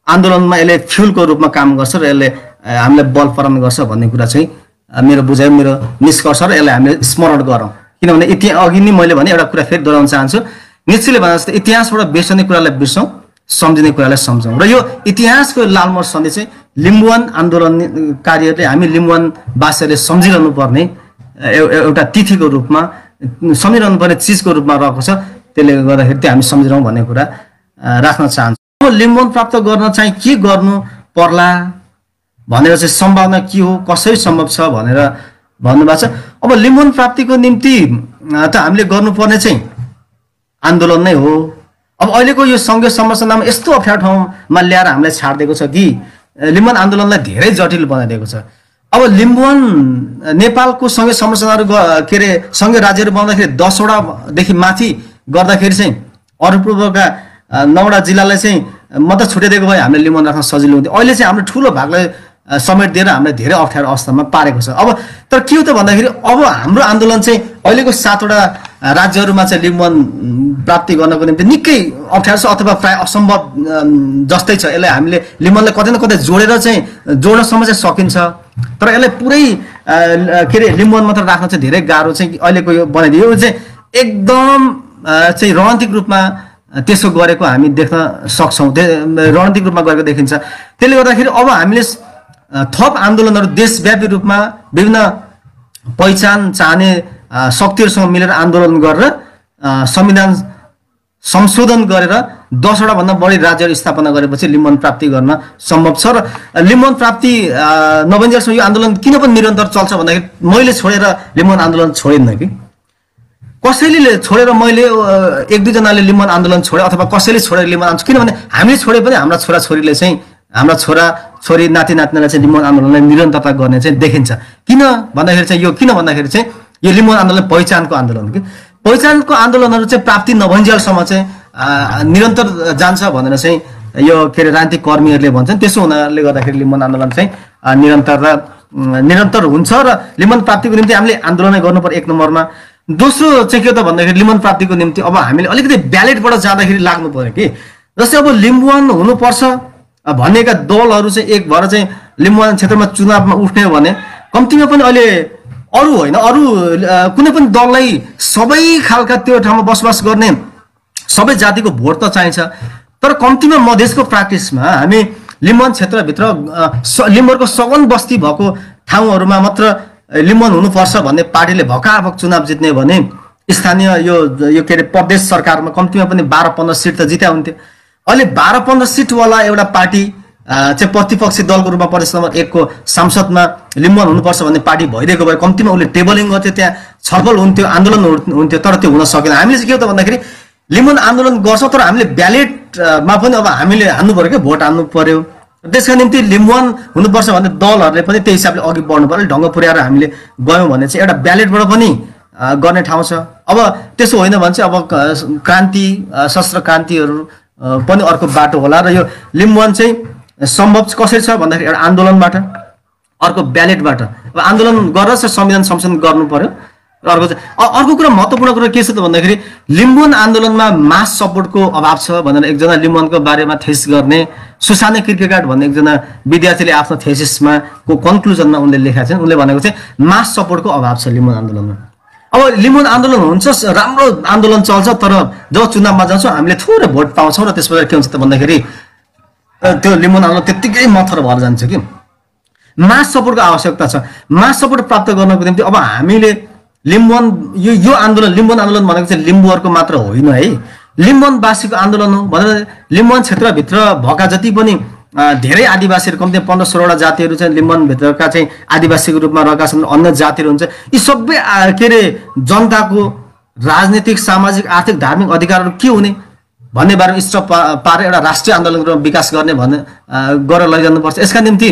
Speaker 1: आन्दोलनमा यसले फ्युलको रूपमा काम गर्छ र यसले हामीलाई बल प्रदान गर्छ भन्ने कुरा चाहिँ मेरो बुझाइ, मेरो निष्कर्ष र यसलाई हामीले स्मरण गरौँ। किनभने अघि नै मैले भने एउटा कुरा फेरि दोहोऱ्याउन चाहन्छु, निश्चयले भने जस्तो इतिहासबाट बिर्सने कुरालाई बिर्सौँ, सम्झिने कुरालाई सम्झौँ। र यो इतिहासको लालमोहर सन्धि चाहिँ लिम्बुवान आन्दोलनकारीहरूले हामी लिम्बुवानवासीहरूले सम्झिरहनु पर्ने एउटा तिथिको रूपमा, सम्झिरहनु पर्ने चिजको रूपमा रहेको छ। त्यसले गर्दाखेरि त्यो हामी सम्झिरहौँ भन्ने कुरा राख्न चाहन्छु। अब लिम्बुवान प्राप्त गर्न चाहिँ के गर्नु पर्ला भनेर चाहिँ सम्भावना के हो, कसरी सम्भव छ भनेर भन्नुभएको छ। अब लिम्बुवान प्राप्तिको निम्ति त हामीले गर्नुपर्ने चाहिँ आन्दोलन नै हो। अब अहिलेको यो सङ्घीय संरचनामा यस्तो अप्ठ्यारो ठाउँमा ल्याएर हामीलाई छाडिदिएको छ कि लिम्बुवान आन्दोलनलाई धेरै जटिल बनाइदिएको छ। अब लिम्बुवान नेपालको सङ्घीय संरचनाहरू के अरे सङ्घीय राज्यहरू बनाउँदाखेरि 10 वटादेखि माथि गर्दाखेरि चाहिँ अरू पूर्वका 9 वटा जिल्लालाई चाहिँ मात्र छुट्याइदिएको भए हामीले लिम्बुवान राख्न सजिलो हुन्थ्यो। अहिले चाहिँ हाम्रो ठुलो भागलाई समेट दिएर हामीलाई धेरै अप्ठ्यारो अवस्थामा पारेको छ। अब तर के हो त भन्दाखेरि अब हाम्रो आन्दोलन चाहिँ अहिलेको 7 वटा राज्यहरूमा चाहिँ लिम्बुवान प्राप्ति गर्नको निम्ति निकै अप्ठ्यारो छ अथवा प्राय असम्भव जस्तै छ। यसलाई हामीले लिम्बुवानलाई कतै न कतै जोड्नसम्म चाहिँ सकिन्छ, तर यसलाई पुरै के अरे लिम्बुवान मात्र राख्न चाहिँ धेरै गाह्रो चाहिँ अहिलेको यो बनाइदियो। यो चाहिँ एकदम चाहिँ रणनीतिक रूपमा त्यसो गरेको हामी देख्न सक्छौँ, रणनीतिक रूपमा गरेको देखिन्छ। त्यसले गर्दाखेरि अब हामीले थप आन्दोलनहरू देशव्यापी रूपमा विभिन्न पहिचान चाहने शक्तिहरूसँग मिलेर आन्दोलन गरेर संविधान संशोधन गरेर 10 वटा भन्दा बढी राज्यहरू स्थापना गरेपछि लिम्बुवान प्राप्ति गर्न सम्भव छ। र लिम्बुवान प्राप्ति नभइन्जेलसम्म यो आन्दोलन किन पनि निरन्तर चल्छ भन्दाखेरि मैले छोडेर लिम्बुवान आन्दोलन छोडिन्न कि कसैले छोडेर मैले 1-2 जनाले लिम्बुवान आन्दोलन छोडे अथवा कसैले छोडेर लिम्बुवान आन्दोलन, किनभने हामीले छोडे पनि हाम्रा छोराछोरीले चाहिँ हाम्रा छोराछोरी नाति नातिनालाई चाहिँ लिम्बुवान आन्दोलनलाई निरन्तरता गर्ने चाहिँ देखिन्छ। किन भन्दाखेरि चाहिँ यो लिम्बुवान आन्दोलन पहिचानको आन्दोलन कि पहिचानको आन्दोलनहरू चाहिँ प्राप्ति नभइन्जेलसम्म चाहिँ निरन्तर जान्छ भनेर चाहिँ यो के अरे राजनीतिक कर्मीहरूले भन्छन्। त्यसो हुनाले गर्दाखेरि लिम्बुवान आन्दोलन चाहिँ निरन्तर हुन्छ र लिम्बुवान प्राप्तिको निम्ति हामीले आन्दोलनै गर्नु पर्यो 1 नम्बरमा। दोस्रो चाहिँ के त भन्दाखेरि लिम्बुवान प्राप्तिको निम्ति अब हामीले अलिकति ब्यालेटबाट जाँदाखेरि लाग्नु पर्यो कि जस्तै अब लिम्बुवान हुनुपर्छ भनेका दलहरू चाहिँ एक भएर चाहिँ लिम्बुवान क्षेत्रमा चुनावमा उठ्ने हो भने कम्तीमा पनि अहिले अरू होइन अरू कुनै पनि दललाई सबै खालका त्यो ठाउँमा बसोबास गर्ने सबै जातिको भोट त चाहिन्छ, तर कम्तीमा मधेसको प्र्याक्टिसमा हामी लिम्बुवान क्षेत्रभित्र लिम्बुवानको सघन बस्ती भएको ठाउँहरूमा मात्र लिम्बुवान हुनुपर्छ भन्ने पार्टीले भकाभक चुनाव जित्ने भने स्थानीय यो के अरे प्रदेश सरकारमा कम्तीमा पनि 12-15 सिट त जित्या हुन्थ्यो। अहिले 12-15 सिटवाला एउटा पार्टी चाहिँ प्रतिपक्षी दलको रूपमा प्रदेश नम्बर 1 को सांसदमा लिम्बुवान हुनुपर्छ भन्ने पार्टी भइदिएको भए कम्तीमा उसले टेबलिङ गर्थ्यो, त्यहाँ छलफल हुन्थ्यो, आन्दोलन हुन्थ्यो, तर त्यो हुन सकेन। हामीले चाहिँ के हो त भन्दाखेरि लिम्बुवान आन्दोलन गर्छौँ तर हामीले ब्यालेटमा पनि अब हामीले हान्नु पर्यो क्या, भोट हान्नु पर्यो। त्यसका निम्ति लिम्बुवान हुनुपर्छ भन्ने दलहरूले पनि त्यही हिसाबले अघि बढ्नु पर्यो। ढङ्ग पुर्याएर हामीले गयौँ भने चाहिँ एउटा ब्यालेटबाट पनि गर्ने ठाउँ छ। अब त्यसो होइन भने चाहिँ अब क्रान्ति सशस्त्र क्रान्तिहरू पनि अर्को बाटो होला र यो लिम्बुवान चाहिँ सम्भव कसरी छ भन्दाखेरि एउटा आन्दोलनबाट, अर्को ब्यालेटबाट। अब आन्दोलन गरेर चाहिँ संविधान संशोधन गर्नु पर्यो। र अर्को कुरा महत्त्वपूर्ण कुरा के छ त भन्दाखेरि लिम्बुवान आन्दोलनमा मास सपोर्टको अभाव छ भनेर एकजना लिम्बुवानको बारेमा थेसिस गर्ने सुसाने किर्केगार्ड भन्ने एकजना विद्यार्थीले आफ्नो थेसिसमा को कन्क्लुजनमा उनले लेखेका छन्। उनले भनेको चाहिँ मास सपोर्टको अभाव छ लिम्बुवान आन्दोलनमा। अब लिम्बुवान आन्दोलन हुन्छ, राम्रो आन्दोलन चल्छ, तर जब चुनावमा जान्छौँ हामीले थोरै भोट पाउँछौँ र त्यसबाट के हुन्छ त भन्दाखेरि त्यो लिम्बुवान आन्दोलन त्यत्तिकै मथर भएर जान्छ कि मास सपोर्टको आवश्यकता छ। मास सपोर्ट प्राप्त गर्नको निम्ति अब हामीले लिम्बुवान यो आन्दोलन लिम्बुवान आन्दोलन भनेको चाहिँ लिम्बुवारको मात्र होइन है, लिम्बुवानवासीको आन्दोलन हो भनेर लिम्बुवान क्षेत्रभित्र भएका जति पनि धेरै आदिवासीहरू कम्ती 15-16 वटा जातिहरू चाहिँ लिम्बुवानभित्रका चाहिँ आदिवासीको रूपमा रहेका छन्, अन्य जातिहरू हुन्छ, यी सबै के अरे जनताको राजनीतिक सामाजिक आर्थिक धार्मिक अधिकारहरू के हुने भन्ने बारेमा स्टप पारेर एउटा राष्ट्रिय आन्दोलनको विकास गर्ने गरेर लैजानुपर्छ। यसका निम्ति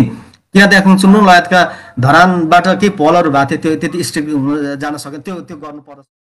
Speaker 1: किराँती चुम्रुङ लगायतका धरानबाट केही पहलहरू भएको थियो, त्यो त्यति स्ट्रिक्ट हुन जान सकेन, त्यो गर्नु पर्छ।